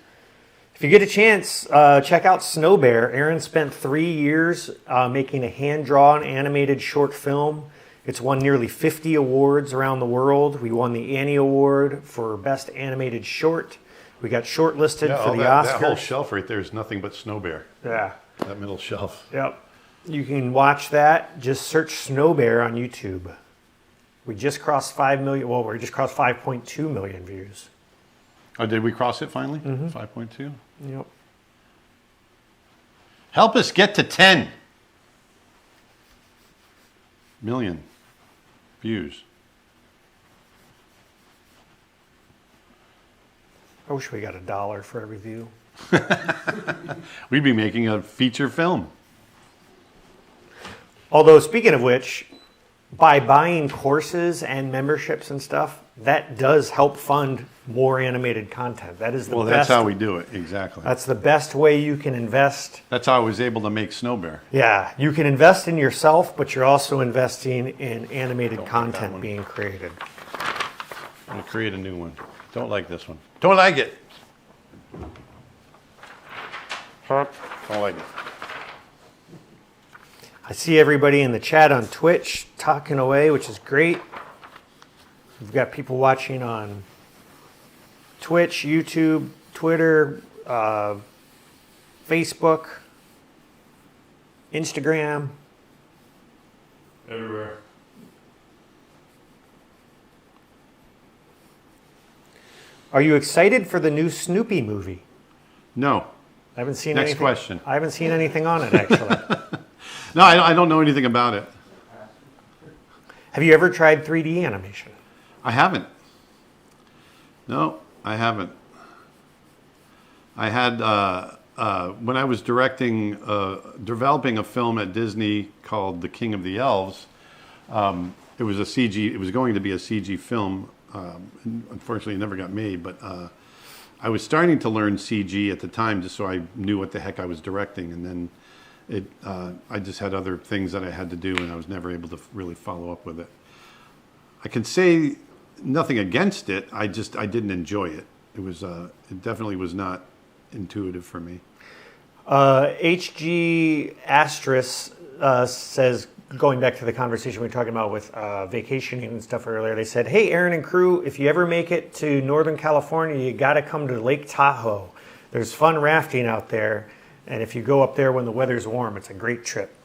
If you get a chance, check out Snow Bear. Aaron spent 3 years making a hand-drawn animated short film. It's won nearly 50 awards around the world. We won the Annie Award for Best Animated Short. We got shortlisted for the Oscars. That whole shelf right there is nothing but Snow Bear. Yeah. That middle shelf. Yep. You can watch that. Just search Snow Bear on YouTube. We just crossed 5 million. Well, we just crossed 5.2 million views. Oh, did we cross it finally? 5.2? Yep. Help us get to 10 million views. I wish we got $1 for every view. We'd be making a feature film. Although, speaking of which, by buying courses and memberships and stuff, that does help fund more animated content. That is the best. Well, that's how we do it, exactly. That's the best way you can invest. That's how I was able to make Snow Bear. Yeah, you can invest in yourself, but you're also investing in animated Don't like that content one. being created. I'm going to create a new one. Don't like this one. Don't like it. Don't like it. I see everybody in the chat on Twitch talking away, which is great. We've got people watching on Twitch, YouTube, Twitter, Facebook, Instagram. Everywhere. Are you excited for the new Snoopy movie? No. I haven't seen Next anything. question. I haven't seen anything on it, actually. No, I don't know anything about it. Have you ever tried 3D animation? I haven't. No, I haven't. I had, when I was developing a film at Disney called The King of the Elves, it was a CG, it was going to be a CG film. Unfortunately, it never got made, but I was starting to learn CG at the time just so I knew what the heck I was directing. And then I just had other things that I had to do, and I was never able to really follow up with it. I can say nothing against it. I didn't enjoy it. It definitely was not intuitive for me. HG Astris says, going back to the conversation we were talking about with vacationing and stuff earlier, they said, hey, Aaron and crew, if you ever make it to Northern California, you got to come to Lake Tahoe. There's fun rafting out there, and if you go up there when the weather's warm, it's a great trip.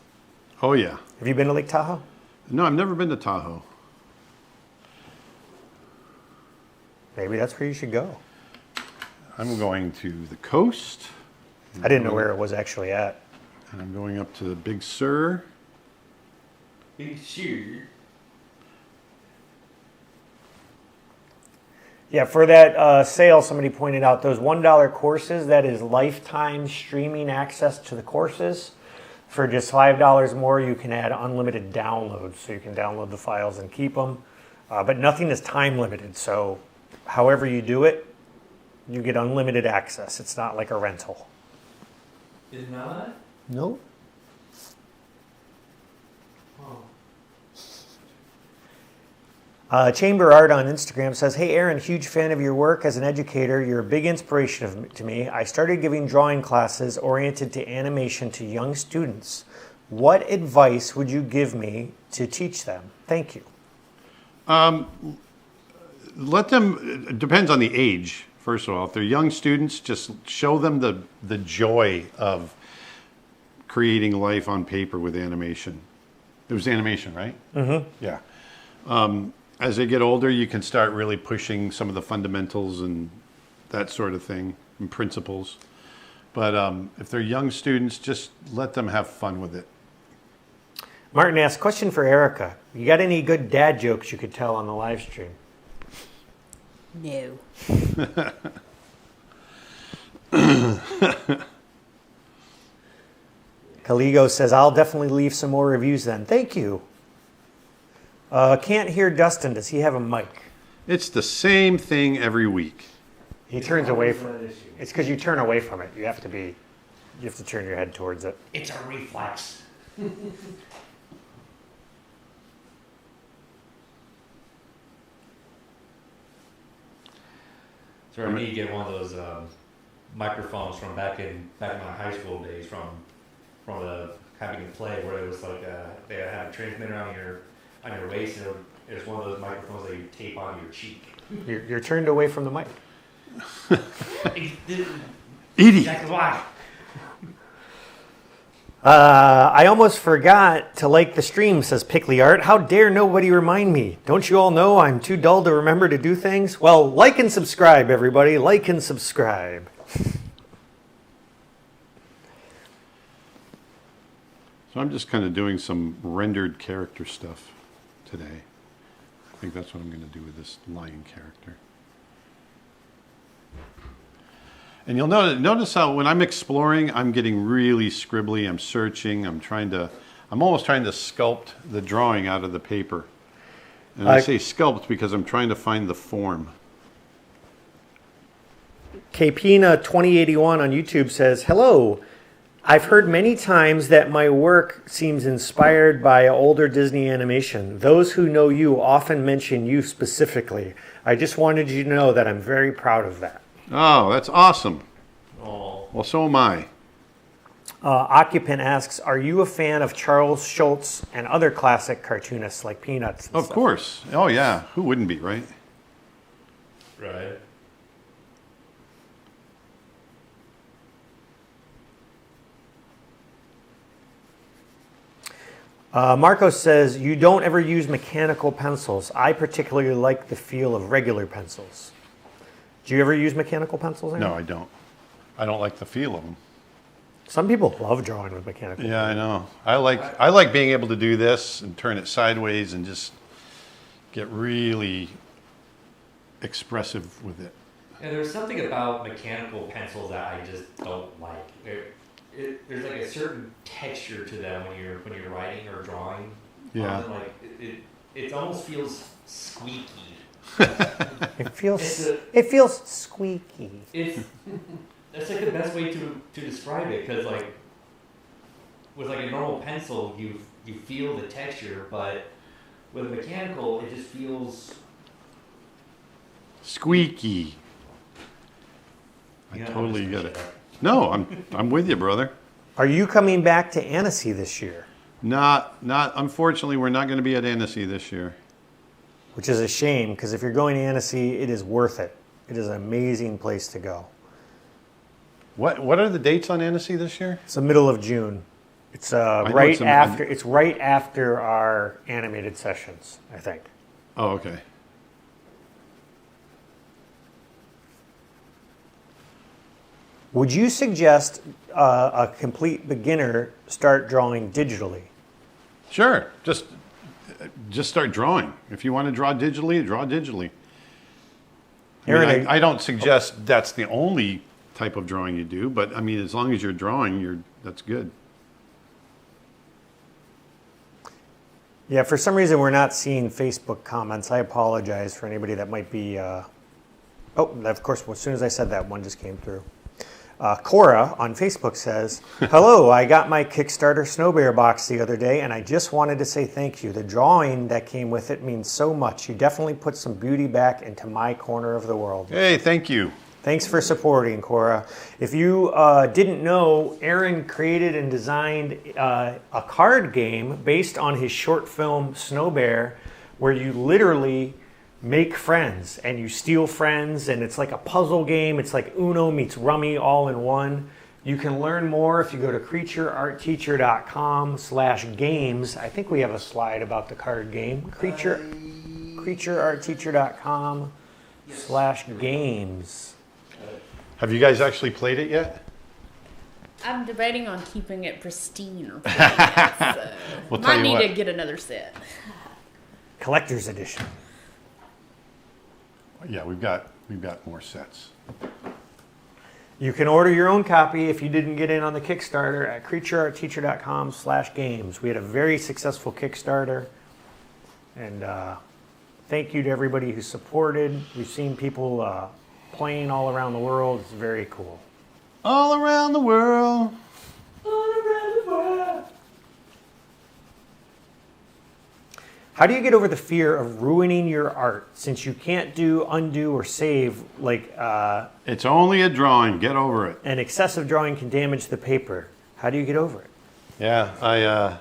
Oh, yeah. Have you been to Lake Tahoe? No, I've never been to Tahoe. Maybe that's where you should go. I'm going to the coast. I didn't know where it was actually at. And I'm going up to the Big Sur. Big Sur. Yeah, for that sale, somebody pointed out those $1 courses, that is lifetime streaming access to the courses. For just $5 more, you can add unlimited downloads. So you can download the files and keep them. But nothing is time limited. So however you do it, you get unlimited access. It's not like a rental. Is not? No. Chamber Art on Instagram says, hey, Aaron, huge fan of your work as an educator. You're a big inspiration to me. I started giving drawing classes oriented to animation to young students. What advice would you give me to teach them? Thank you. Let them, it depends on the age, first of all. If they're young students, just show them the joy of creating life on paper with animation. It was animation, right? Mm-hmm. Yeah. As they get older, you can start really pushing some of the fundamentals and that sort of thing, and principles. But if they're young students, just let them have fun with it. Martin asks, question for Erica. You got any good dad jokes you could tell on the live stream? No. Caligo says, I'll definitely leave some more reviews then. Thank you. Can't hear Dustin. Does he have a mic? It's the same thing every week. He turns away from it. It's because you turn away from it. You have to turn your head towards it. It's a reflex. So I need to get one of those microphones from back in my high school days from the having a play where it was like they had a transmitter on your waist, and it was one of those microphones that you tape onto your cheek. You're turned away from the mic. Edie. That's why. I almost forgot to like the stream, says Pickly Art. How dare nobody remind me? Don't you all know I'm too dull to remember to do things? Well, like and subscribe, everybody. Like and subscribe. So I'm just kind of doing some rendered character stuff today. I think that's what I'm going to do with this lion character. And you'll notice how when I'm exploring, I'm getting really scribbly. I'm searching. I'm almost trying to sculpt the drawing out of the paper. And I say sculpt because I'm trying to find the form. Kpina 2081 on YouTube says, hello. I've heard many times that my work seems inspired by older Disney animation. Those who know you often mention you specifically. I just wanted you to know that I'm very proud of that. Oh, that's awesome. Oh. Well, so am I. Occupant asks, are you a fan of Charles Schulz and other classic cartoonists like Peanuts? And Of stuff? course. Oh, yeah. Who wouldn't be, right? Right. Marco says, you don't ever use mechanical pencils. I particularly like the feel of regular pencils. Do you ever use mechanical pencils, Aaron? No, I don't. I don't like the feel of them. Some people love drawing with mechanical. Yeah, I know. I like being able to do this and turn it sideways and just get really expressive with it. Yeah, there's something about mechanical pencils that I just don't like. There's like a certain texture to them when you're writing or drawing. Yeah. Like it almost feels squeaky. It feels squeaky. That's like the best way to describe it, because like with like a normal pencil you feel the texture, but with a mechanical it just feels Squeaky. I totally get it. No, I'm with you, brother. Are you coming back to Annecy this year? Not. Unfortunately, we're not going to be at Annecy this year. Which is a shame, because if you're going to Annecy, it is worth it. It is an amazing place to go. What are the dates on Annecy this year? It's the middle of June. It's know right it's after. It's right after our animated sessions, I think. Oh, okay. Would you suggest a complete beginner start drawing digitally? Sure. Just start drawing. If you want to draw digitally, draw digitally. Aaron, I don't suggest that's the only type of drawing you do, but I mean, as long as you're drawing, that's good. Yeah, for some reason we're not seeing Facebook comments. I apologize for anybody that might be. Oh, of course, as soon as I said that, one just came through. Cora on Facebook says, "Hello, I got my Kickstarter Snow Bear box the other day, and I just wanted to say thank you. The drawing that came with it means so much. You definitely put some beauty back into my corner of the world." Hey, thank you. Thanks for supporting, Cora. If you didn't know, Aaron created and designed a card game based on his short film Snow Bear, where you literally make friends and you steal friends, and it's like a puzzle game. It's like Uno meets Rummy all in one. You can learn more if you go to creatureartteacher.com/games. I think we have a slide about the card game. creatureartteacher.com/games. Have you guys actually played it yet? I'm debating on keeping it pristine or playing it, so We'll tell might you need what. to get another set. Collector's edition. Yeah, we've got more sets. You can order your own copy if you didn't get in on the Kickstarter at creatureartteacher.com/games. We had a very successful Kickstarter, and thank you to everybody who supported. We've seen people playing all around the world. It's very cool. All around the world. How do you get over the fear of ruining your art, since you can't do undo or save, like It's only a drawing. Get over it. an excessive drawing can damage the paper? How do you get over it? Yeah,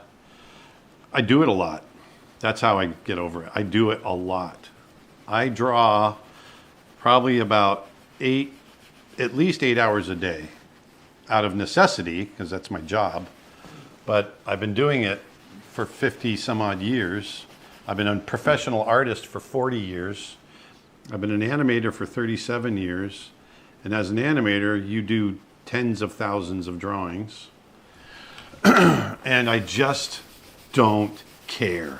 I do it a lot. That's how I get over it. I do it a lot. I draw probably about at least 8 hours a day, out of necessity, because that's my job. But I've been doing it for 50 some odd years. I've been a professional artist for 40 years. I've been an animator for 37 years. And as an animator, you do tens of thousands of drawings. And I just don't care.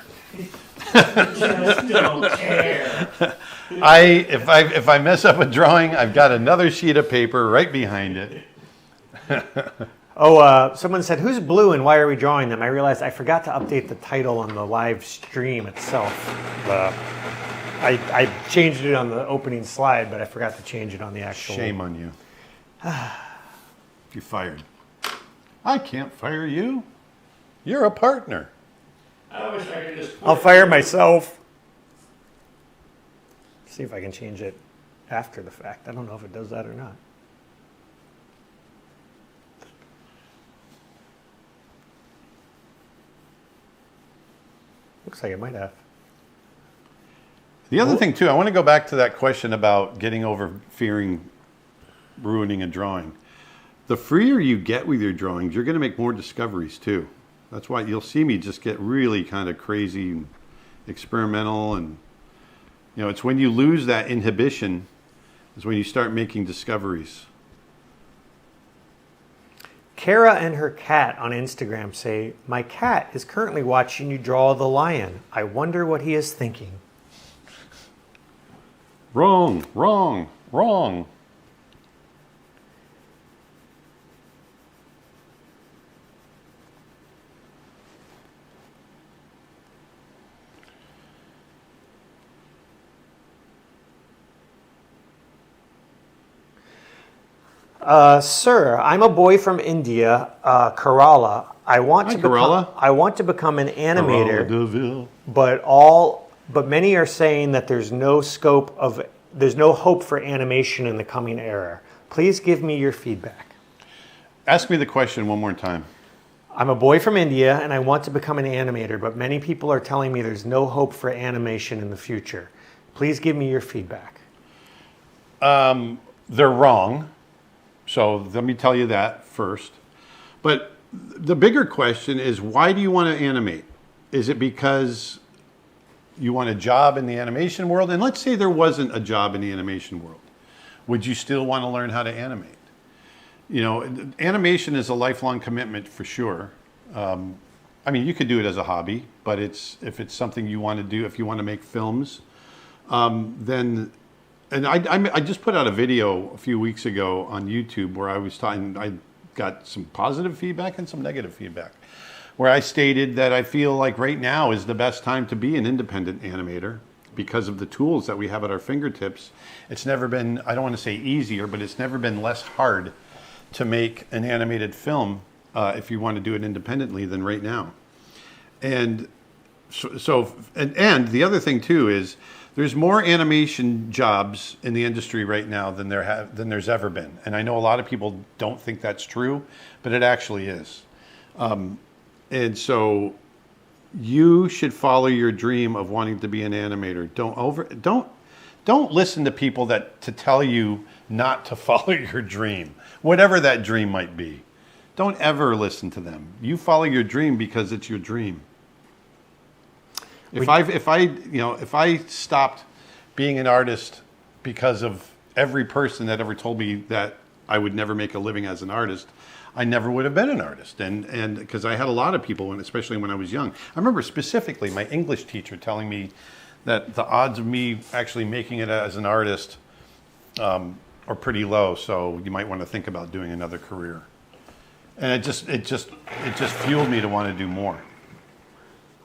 Just don't care. If I mess up a drawing, I've got another sheet of paper right behind it. Someone said, "Who's blue and why are we drawing them?" I realized I forgot to update the title on the live stream itself. I changed it on the opening slide, but I forgot to change it on the actual. Shame on you. You're fired. I can't fire you. You're a partner. I wish I could just. I'll fire myself. See if I can change it after the fact. I don't know if it does that or not. Looks like it might have. The other thing, too, I want to go back to that question about getting over fearing ruining a drawing. The freer you get with your drawings, you're going to make more discoveries, too. That's why you'll see me just get really kind of crazy and experimental. And, it's when you lose that inhibition is when you start making discoveries. Kara and her cat on Instagram say, "My cat is currently watching you draw the lion. I wonder what he is thinking." Wrong, wrong, wrong. Sir, I'm a boy from India, Kerala. I want Hi, to Kerala. I want to become an animator, Deville. but many are saying that there's no hope for animation in the coming era. Please give me your feedback. Ask me the question one more time. I'm a boy from India and I want to become an animator, but many people are telling me there's no hope for animation in the future. Please give me your feedback. They're wrong. So let me tell you that first. But the bigger question is, why do you want to animate? Is it because you want a job in the animation world? And let's say there wasn't a job in the animation world. Would you still want to learn how to animate? You know, animation is a lifelong commitment for sure. I mean, you could do it as a hobby, but if it's something you want to do, if you want to make films, then, and I just put out a video a few weeks ago on YouTube where I was talking, I got some positive feedback and some negative feedback, where I stated that I feel like right now is the best time to be an independent animator because of the tools that we have at our fingertips. It's never been, I don't want to say easier, but it's never been less hard to make an animated film if you want to do it independently than right now. And and the other thing too is there's more animation jobs in the industry right now than there's ever been. And I know a lot of people don't think that's true, but it actually is. And so you should follow your dream of wanting to be an animator. Don't listen to people to tell you not to follow your dream, whatever that dream might be. Don't ever listen to them. You follow your dream because it's your dream. If I stopped being an artist because of every person that ever told me that I would never make a living as an artist, I never would have been an artist. And because I had a lot of people, and especially when I was young, I remember specifically my English teacher telling me that the odds of me actually making it as an artist are pretty low. So you might want to think about doing another career. And it just fueled me to want to do more.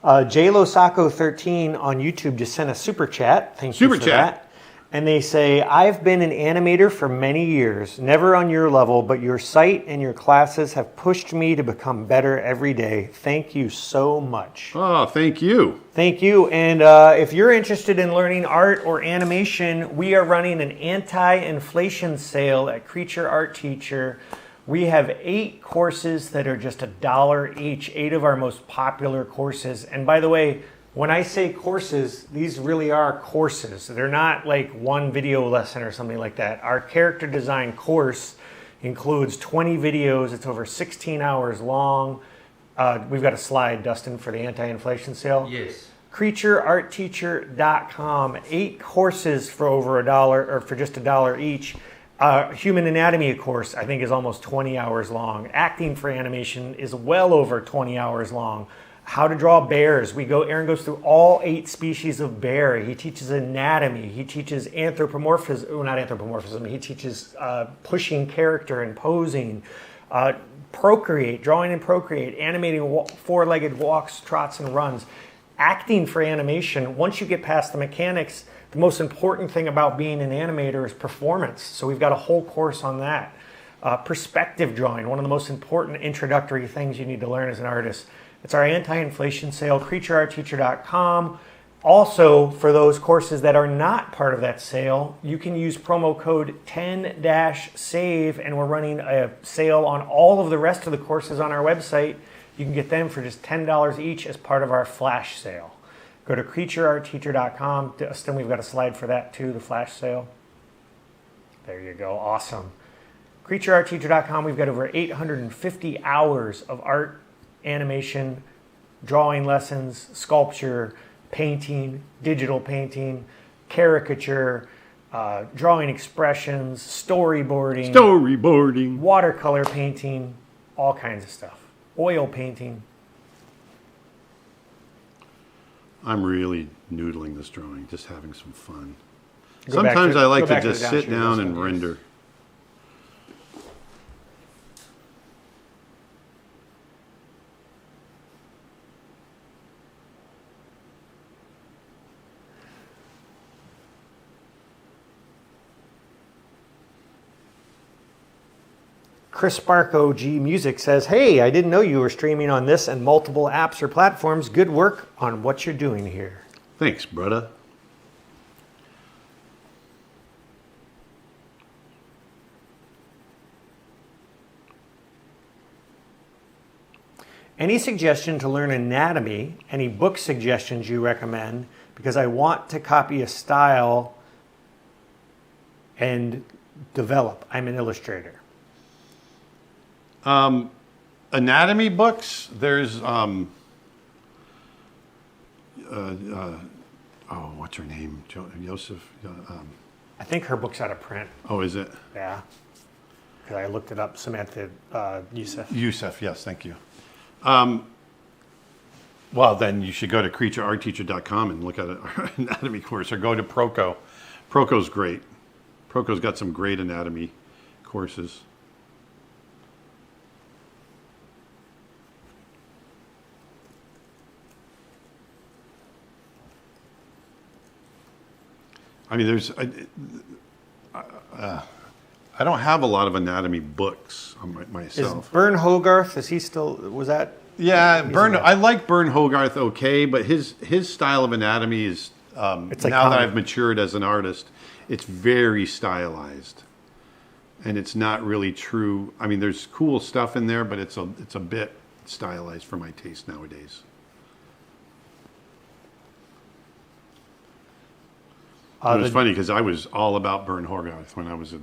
JLoSaco13 on YouTube just sent a super chat. Thank you for that. And they say, I've been an animator for many years, never on your level, but your site and your classes have pushed me to become better every day. Thank you so much. Oh, thank you. Thank you. And if you're interested in learning art or animation, we are running an anti-inflation sale at Creature Art Teacher. We have 8 courses that are just $1 each, 8 of our most popular courses. And by the way, when I say courses, these really are courses. They're not like one video lesson or something like that. Our character design course includes 20 videos. It's over 16 hours long. We've got a slide, Dustin, for the anti-inflation sale. Yes. CreatureArtTeacher.com. 8 courses for over $1 or for just $1 each. Human Anatomy course, I think, is almost 20 hours long. Acting for Animation is well over 20 hours long. How to draw bears. Aaron goes through all 8 species of bear. He teaches anatomy. He teaches anthropomorphism. Well, not anthropomorphism. He teaches pushing character and posing. Procreate, drawing and procreate, animating 4-legged walks, trots, and runs. Acting for animation. Once you get past the mechanics, the most important thing about being an animator is performance. So we've got a whole course on that. Perspective drawing, one of the most important introductory things you need to learn as an artist. It's our anti-inflation sale, CreatureArtTeacher.com. Also, for those courses that are not part of that sale, you can use promo code 10-SAVE, and we're running a sale on all of the rest of the courses on our website. You can get them for just $10 each as part of our flash sale. Go to CreatureArtTeacher.com. Dustin, we've got a slide for that too, the flash sale. There you go. Awesome. CreatureArtTeacher.com. We've got over 850 hours of art, animation, drawing lessons, sculpture, painting, digital painting, caricature, drawing expressions, storyboarding, watercolor painting, all kinds of stuff. Oil painting. I'm really noodling this drawing, just having some fun. Go back Sometimes to- I like go to back to just the sit downstream down list and one, yes. render. Chris Spark OG Music says, hey, I didn't know you were streaming on this and multiple apps or platforms. Good work on what you're doing here. Thanks, brother. Any suggestion to learn anatomy? Any book suggestions you recommend? Because I want to copy a style and develop. I'm an illustrator. Anatomy books, there's, what's her name? Joseph? I think her book's out of print. Oh, is it? Yeah. Because I looked it up. Samantha Youssef. Youssef, yes, thank you. Well, then you should go to creatureartteacher.com and look at an anatomy course, or go to Proco. Proco's great. Proco's got some great anatomy courses. I mean, I don't have a lot of anatomy books on Is myself. Bern Hogarth, is he still, was that? Yeah, He's Bern. a- I like Bern Hogarth, okay, but his style of anatomy is It's like now that comic. I've matured as an artist, it's very stylized, and it's not really true. I mean, there's cool stuff in there, but it's a bit stylized for my taste nowadays. It was funny because I was all about Bern Hogarth when I was a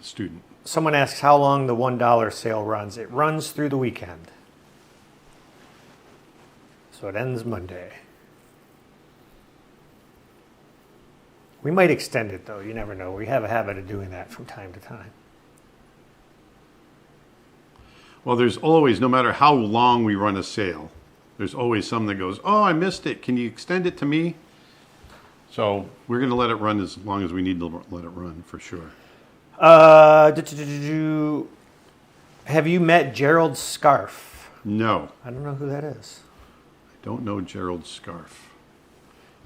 student. Someone asks how long the $1 sale runs. It runs through the weekend. So it ends Monday. We might extend it though, you never know. We have a habit of doing that from time to time. Well, there's always, no matter how long we run a sale, there's always some that goes, "Oh, I missed it. Can you extend it to me?" So we're going to let it run as long as we need to let it run, for sure. Have you met Gerald Scarf? No, I don't know who that is. I don't know Gerald Scarf.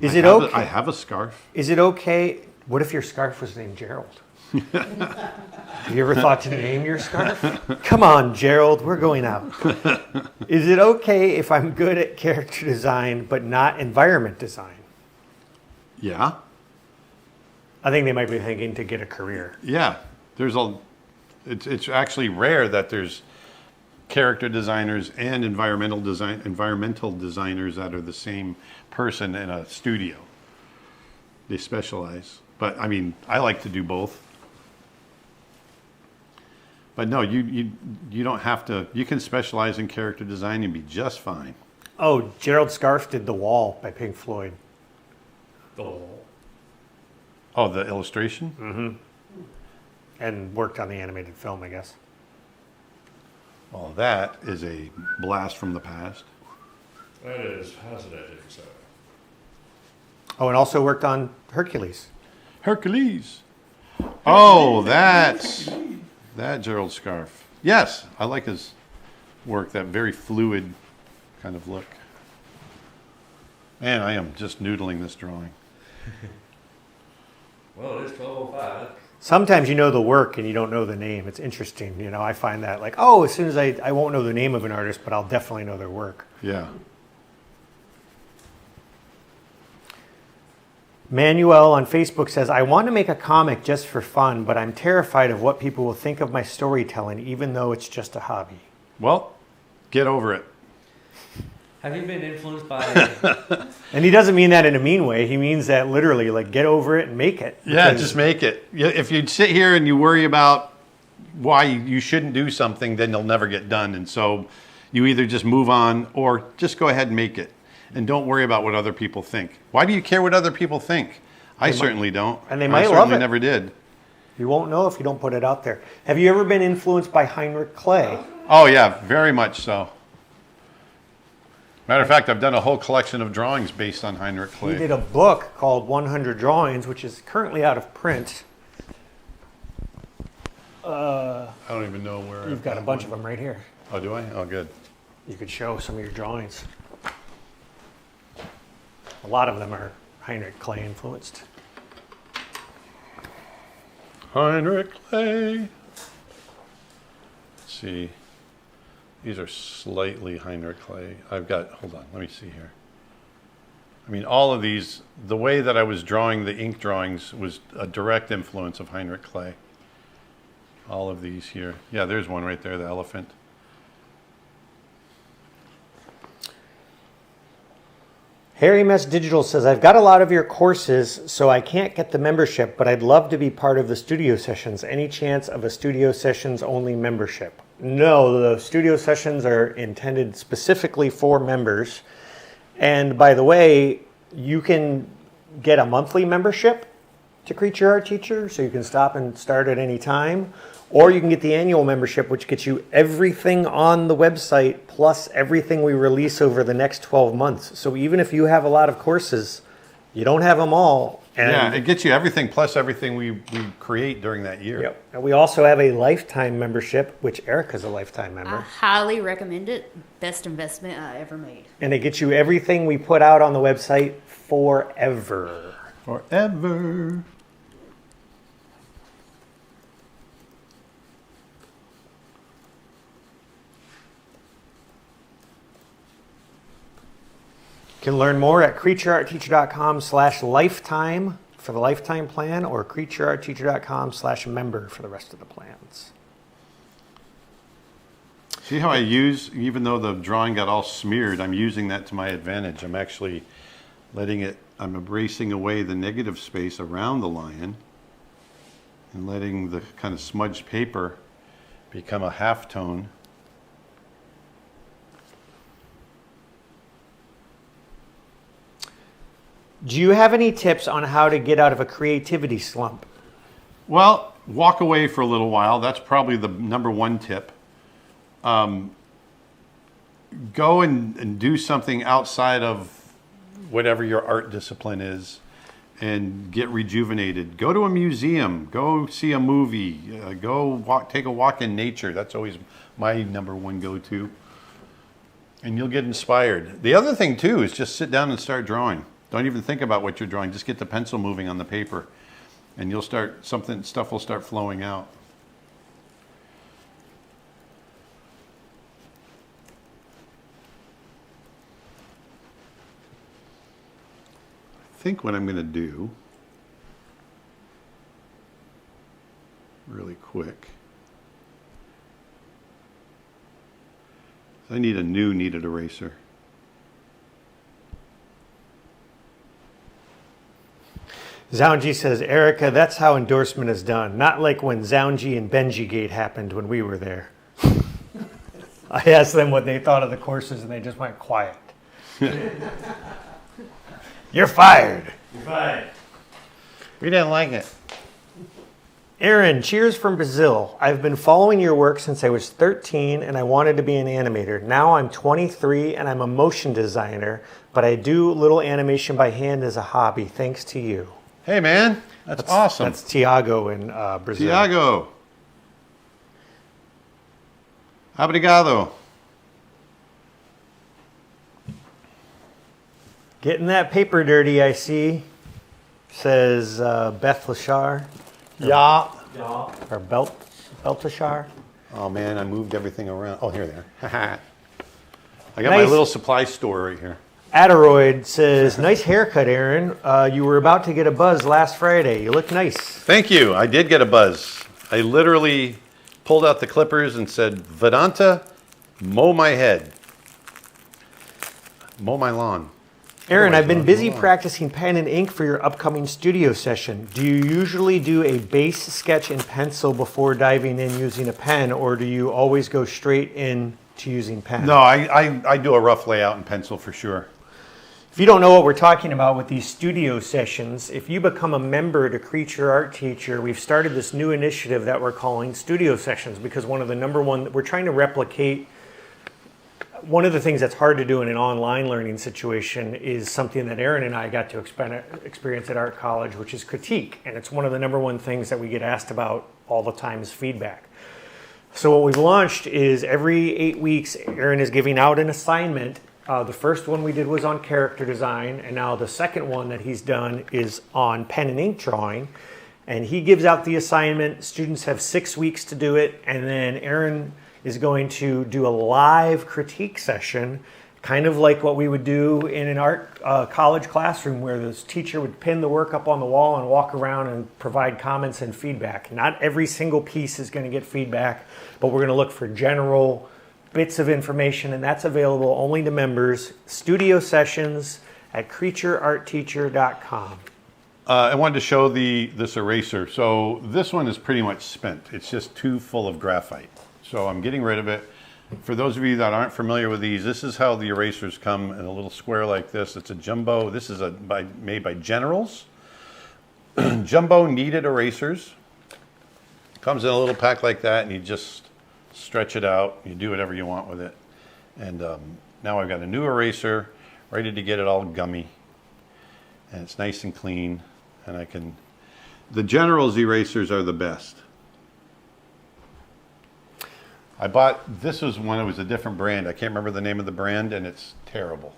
Is I it have okay? I have a scarf. Is it okay? What if your scarf was named Gerald? Have you ever thought to name your scarf? Come on, Gerald, we're going out. Is it okay if I'm good at character design but not environment design? Yeah, I think they might be thinking to get a career. yeah. It's actually rare that there's character designers and environmental designers that are the same person in a studio. They specialize. But I mean, I like to do both. But no, you don't have to. You can specialize in character design and be just fine. Oh, Gerald Scarf did The Wall by Pink Floyd. Oh, the illustration? And worked on the animated film, I guess. Well, that is a blast from the past. That is fascinating, sir. Oh, and also worked on Hercules. Hercules. Oh, that Gerald Scarf. Yes, I like his work, that very fluid kind of look. Man, I am just noodling this drawing. Well, it is 12:05. Sometimes you know the work and you don't know the name. It's interesting. You know, I find that like, oh, as soon as I won't know the name of an artist, but I'll definitely know their work. Yeah. Manuel on Facebook says, I want to make a comic just for fun, but I'm terrified of what people will think of my storytelling, even though it's just a hobby. Well, get over it. Have you been influenced by? And he doesn't mean that in a mean way. He means that literally, like, get over it and make it. Yeah, Because- just make it. If you sit here and you worry about why you shouldn't do something, then you'll never get done. And so you either just move on or just go ahead and make it. And don't worry about what other people think. Why do you care what other people think? I certainly don't. and they might I love certainly it. never did. You won't know if you don't put it out there. Have you ever been influenced by Heinrich Clay? Oh, yeah, very much so. Matter of fact, I've done a whole collection of drawings based on Heinrich He Clay. did a book called 100 Drawings, which is currently out of print. I don't even know where. You've got a bunch of them right here. Oh, do I? Oh, good. You could show some of your drawings. A lot of them are Heinrich Clay influenced. Heinrich Clay. Let's see. These are slightly Heinrich Clay. Hold on, let me see here. I mean, all of these, the way that I was drawing the ink drawings was a direct influence of Heinrich Clay. All of these here. Yeah, there's one right there, the elephant. Harry Mess Digital says, I've got a lot of your courses, so I can't get the membership, but I'd love to be part of the studio sessions. Any chance of a studio sessions only membership? No, the studio sessions are intended specifically for members. And by the way, you can get a monthly membership to Creature Art Teacher, so you can stop and start at any time. Or you can get the annual membership, which gets you everything on the website plus everything we release over the next 12 months. So even if you have a lot of courses, you don't have them all. And Yeah, it gets you everything plus everything we create during that year. Yep. And we also have a lifetime membership, which Erica's a lifetime member. I highly recommend it. Best investment I ever made. And it gets you everything we put out on the website forever. Forever. You can learn more at creatureartteacher.com/lifetime for the lifetime plan, or creatureartteacher.com/member for the rest of the plans. See how I use, even though the drawing got all smeared, I'm using that to my advantage. I'm actually I'm erasing away the negative space around the lion and letting the kind of smudged paper become a halftone. Do you have any tips on how to get out of a creativity slump? Well, walk away for a little while. That's probably the number one tip. Go and do something outside of whatever your art discipline is and get rejuvenated. Go to a museum. Go see a movie. Take a walk in nature. That's always my number one go-to. And you'll get inspired. The other thing, too, is just sit down and start drawing. Don't even think about what you're drawing. Just get the pencil moving on the paper, and stuff will start flowing out. I think what I'm going to do, really quick, I need a new kneaded eraser. Zounji says, Erica, that's how endorsement is done. Not like when Zounji and Benji Gate happened when we were there. I asked them what they thought of the courses and they just went quiet. You're fired. You're fine. We didn't like it. Aaron, cheers from Brazil. I've been following your work since I was 13 and I wanted to be an animator. Now I'm 23 and I'm a motion designer, but I do little animation by hand as a hobby, thanks to you. Hey, man, that's awesome. That's Tiago in Brazil. Tiago. Obrigado. Getting that paper dirty, I see, says Beth Lashar. Yeah. Y'all. Or Beltashar. Oh, man, I moved everything around. Oh, here they are. I got Nice. my little supply store right here. Adoroid says, nice haircut, Aaron. You were about to get a buzz last Friday. You look nice. Thank you. I did get a buzz. I literally pulled out the clippers and said, Vedanta, mow my head. Mow my lawn. Aaron, I've been Otherwise, busy move on. practicing pen and ink for your upcoming studio session. Do you usually do a base sketch in pencil before diving in using a pen, or do you always go straight in to using pen? No, I do a rough layout in pencil for sure. If you don't know what we're talking about with these studio sessions, if you become a member to Creature Art Teacher, we've started this new initiative that we're calling studio sessions, because we're trying to replicate. One of the things that's hard to do in an online learning situation is something that Aaron and I got to experience at Art College, which is critique. And it's one of the number one things that we get asked about all the time is feedback. So what we've launched is every 8 weeks, Aaron is giving out an assignment. The first one we did was on character design, and now the second one that he's done is on pen and ink drawing. And he gives out the assignment. Students have 6 weeks to do it, and then Aaron is going to do a live critique session, kind of like what we would do in an art college classroom, where the teacher would pin the work up on the wall and walk around and provide comments and feedback. Not every single piece is going to get feedback, but we're going to look for general bits of information, and that's available only to members. Studio sessions, at creatureartteacher.com. I wanted to show this eraser. So this one is pretty much spent. It's just too full of graphite. So I'm getting rid of it. For those of you that aren't familiar with these, this is how the erasers come in a little square like this. It's a jumbo. This is made by Generals. Jumbo kneaded erasers. Comes in a little pack like that, and you just stretch it out. You do whatever you want with it. And now I've got a new eraser, ready to get it all gummy. And it's nice and clean. And the Generals erasers are the best. I bought, this was when it was a different brand. I can't remember the name of the brand, and it's terrible.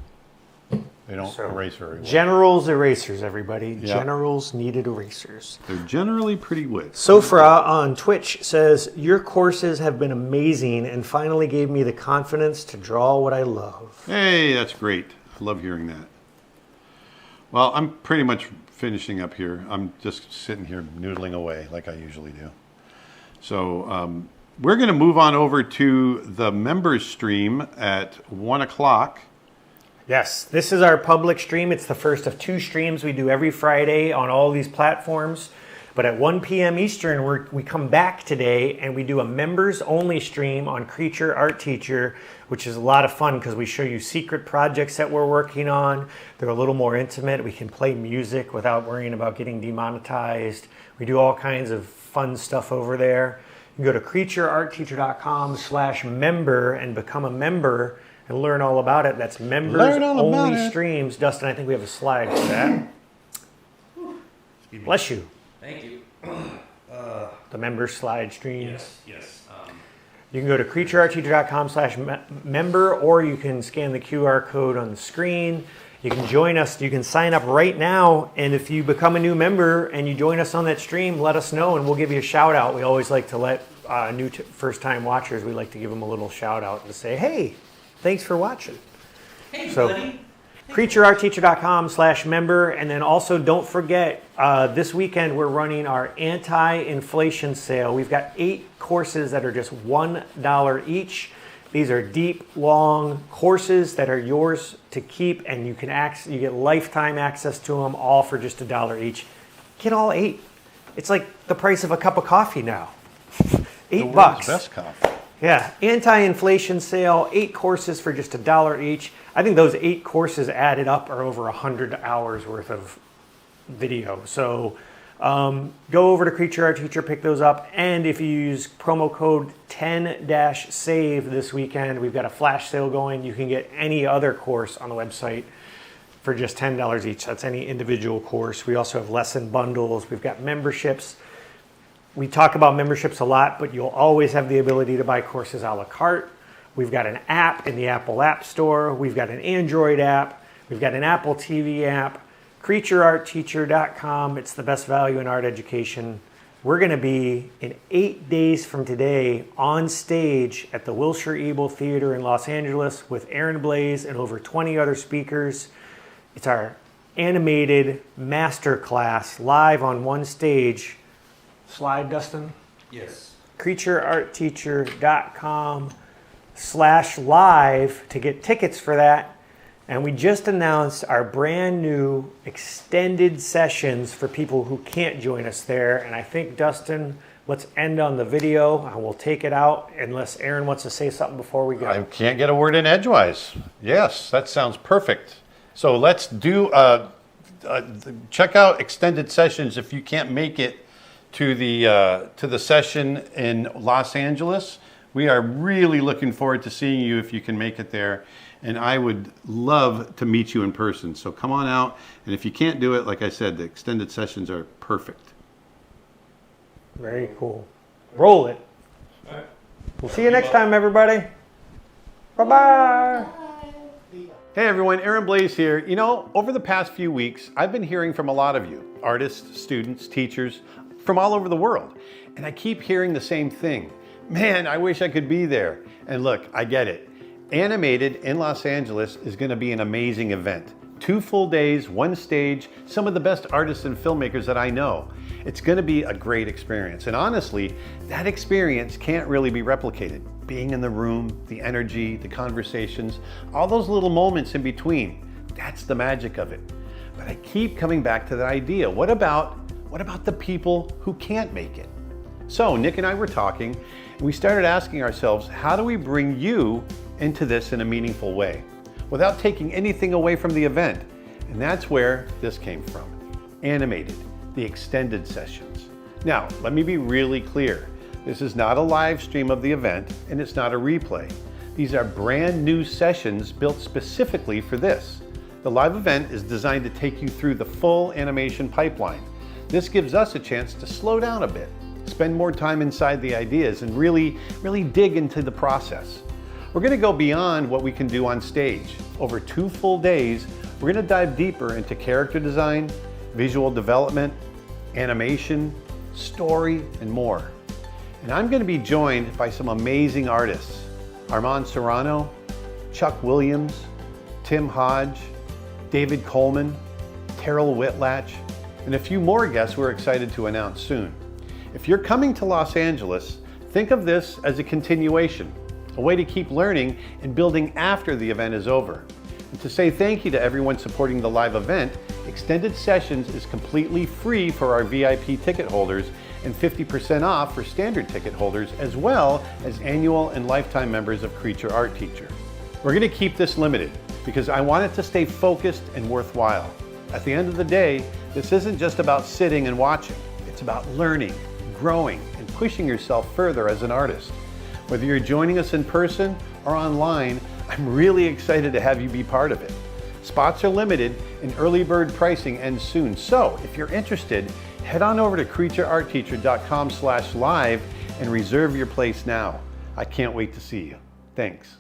They don't erase very well. Generals erasers, everybody. Yep. Generals needed erasers. They're generally pretty good. Sofra on Twitch says, your courses have been amazing and finally gave me the confidence to draw what I love. Hey, that's great. I love hearing that. Well, I'm pretty much finishing up here. I'm just sitting here noodling away like I usually do. So we're going to move on over to the members stream at 1 o'clock. Yes, this is our public stream. It's the first of 2 streams we do every Friday on all these platforms. But at 1 p.m. Eastern, we come back today and we do a members-only stream on Creature Art Teacher, which is a lot of fun because we show you secret projects that we're working on. They're a little more intimate. We can play music without worrying about getting demonetized. We do all kinds of fun stuff over there. You can go to creatureartteacher.com/member and become a member and learn all about it. That's members-only streams. Dustin, I think we have a slide for that. Bless you. Thank you. The members slide streams. Yes. You can go to creatureartteacher.com/member, or you can scan the QR code on the screen. You can join us. You can sign up right now, and if you become a new member and you join us on that stream, let us know, and we'll give you a shout out. We always like to let first-time watchers, we like to give them a little shout out and say, hey, thanks for watching. Hey, So, buddy. creatureartteacher.com/member, and then also don't forget, this weekend we're running our anti-inflation sale. We've got 8 courses that are just $1 each. These are deep, long courses that are yours to keep, and you get lifetime access to them, all for just $1 each. Get all 8. It's like the price of a cup of coffee now. $8. Best coffee. Yeah, anti-inflation sale, 8 courses for just $1 each. I think those 8 courses added up are over 100 hours worth of video. So go over to Creature Art Teacher, pick those up. And if you use promo code 10-SAVE this weekend, we've got a flash sale going. You can get any other course on the website for just $10 each. That's any individual course. We also have lesson bundles. We've got memberships. We talk about memberships a lot, but you'll always have the ability to buy courses a la carte. We've got an app in the Apple App Store. We've got an Android app. We've got an Apple TV app. CreatureArtTeacher.com. It's the best value in art education. We're going to be, in 8 days from today, on stage at the Wilshire Ebel Theater in Los Angeles with Aaron Blaise and over 20 other speakers. It's our animated master class live on one stage. Slide, Dustin? Yes. CreatureArtTeacher.com/live to get tickets for that. And we just announced our brand new extended sessions for people who can't join us there. And I think, Dustin, let's end on the video and we'll take it out unless Aaron wants to say something before we go. I can't get a word in edgewise. Yes, that sounds perfect. So let's do, check out extended sessions if you can't make it to the session in Los Angeles. We are really looking forward to seeing you if you can make it there. And I would love to meet you in person. So come on out. And if you can't do it, like I said, the extended sessions are perfect. Very cool. Roll it. All right. We'll see you next time, everybody. Bye-bye. Hey everyone, Aaron Blaise here. You know, over the past few weeks, I've been hearing from a lot of you, artists, students, teachers, from all over the world. And I keep hearing the same thing. Man, I wish I could be there. And look, I get it. Animated in Los Angeles is going to be an amazing event. 2 full days, 1 stage, some of the best artists and filmmakers that I know. It's going to be a great experience. And honestly, that experience can't really be replicated. Being in the room, the energy, the conversations, all those little moments in between. That's the magic of it. But I keep coming back to that idea. What about the people who can't make it? So Nick and I were talking, and we started asking ourselves, how do we bring you into this in a meaningful way without taking anything away from the event? And that's where this came from. Animated, the extended sessions. Now, let me be really clear. This is not a live stream of the event, and it's not a replay. These are brand new sessions built specifically for this. The live event is designed to take you through the full animation pipeline. This gives us a chance to slow down a bit, spend more time inside the ideas, and really dig into the process. We're gonna go beyond what we can do on stage. Over 2 full days, we're gonna dive deeper into character design, visual development, animation, story, and more. And I'm gonna be joined by some amazing artists. Armand Serrano, Chuck Williams, Tim Hodge, David Coleman, Terrell Whitlatch, and a few more guests we're excited to announce soon. If you're coming to Los Angeles, think of this as a continuation, a way to keep learning and building after the event is over. And to say thank you to everyone supporting the live event, Extended Sessions is completely free for our VIP ticket holders and 50% off for standard ticket holders, as well as annual and lifetime members of Creature Art Teacher. We're gonna keep this limited because I want it to stay focused and worthwhile. At the end of the day, this isn't just about sitting and watching. It's about learning, growing, and pushing yourself further as an artist. Whether you're joining us in person or online, I'm really excited to have you be part of it. Spots are limited and early bird pricing ends soon. So if you're interested, head on over to creatureartteacher.com/live and reserve your place now. I can't wait to see you. Thanks.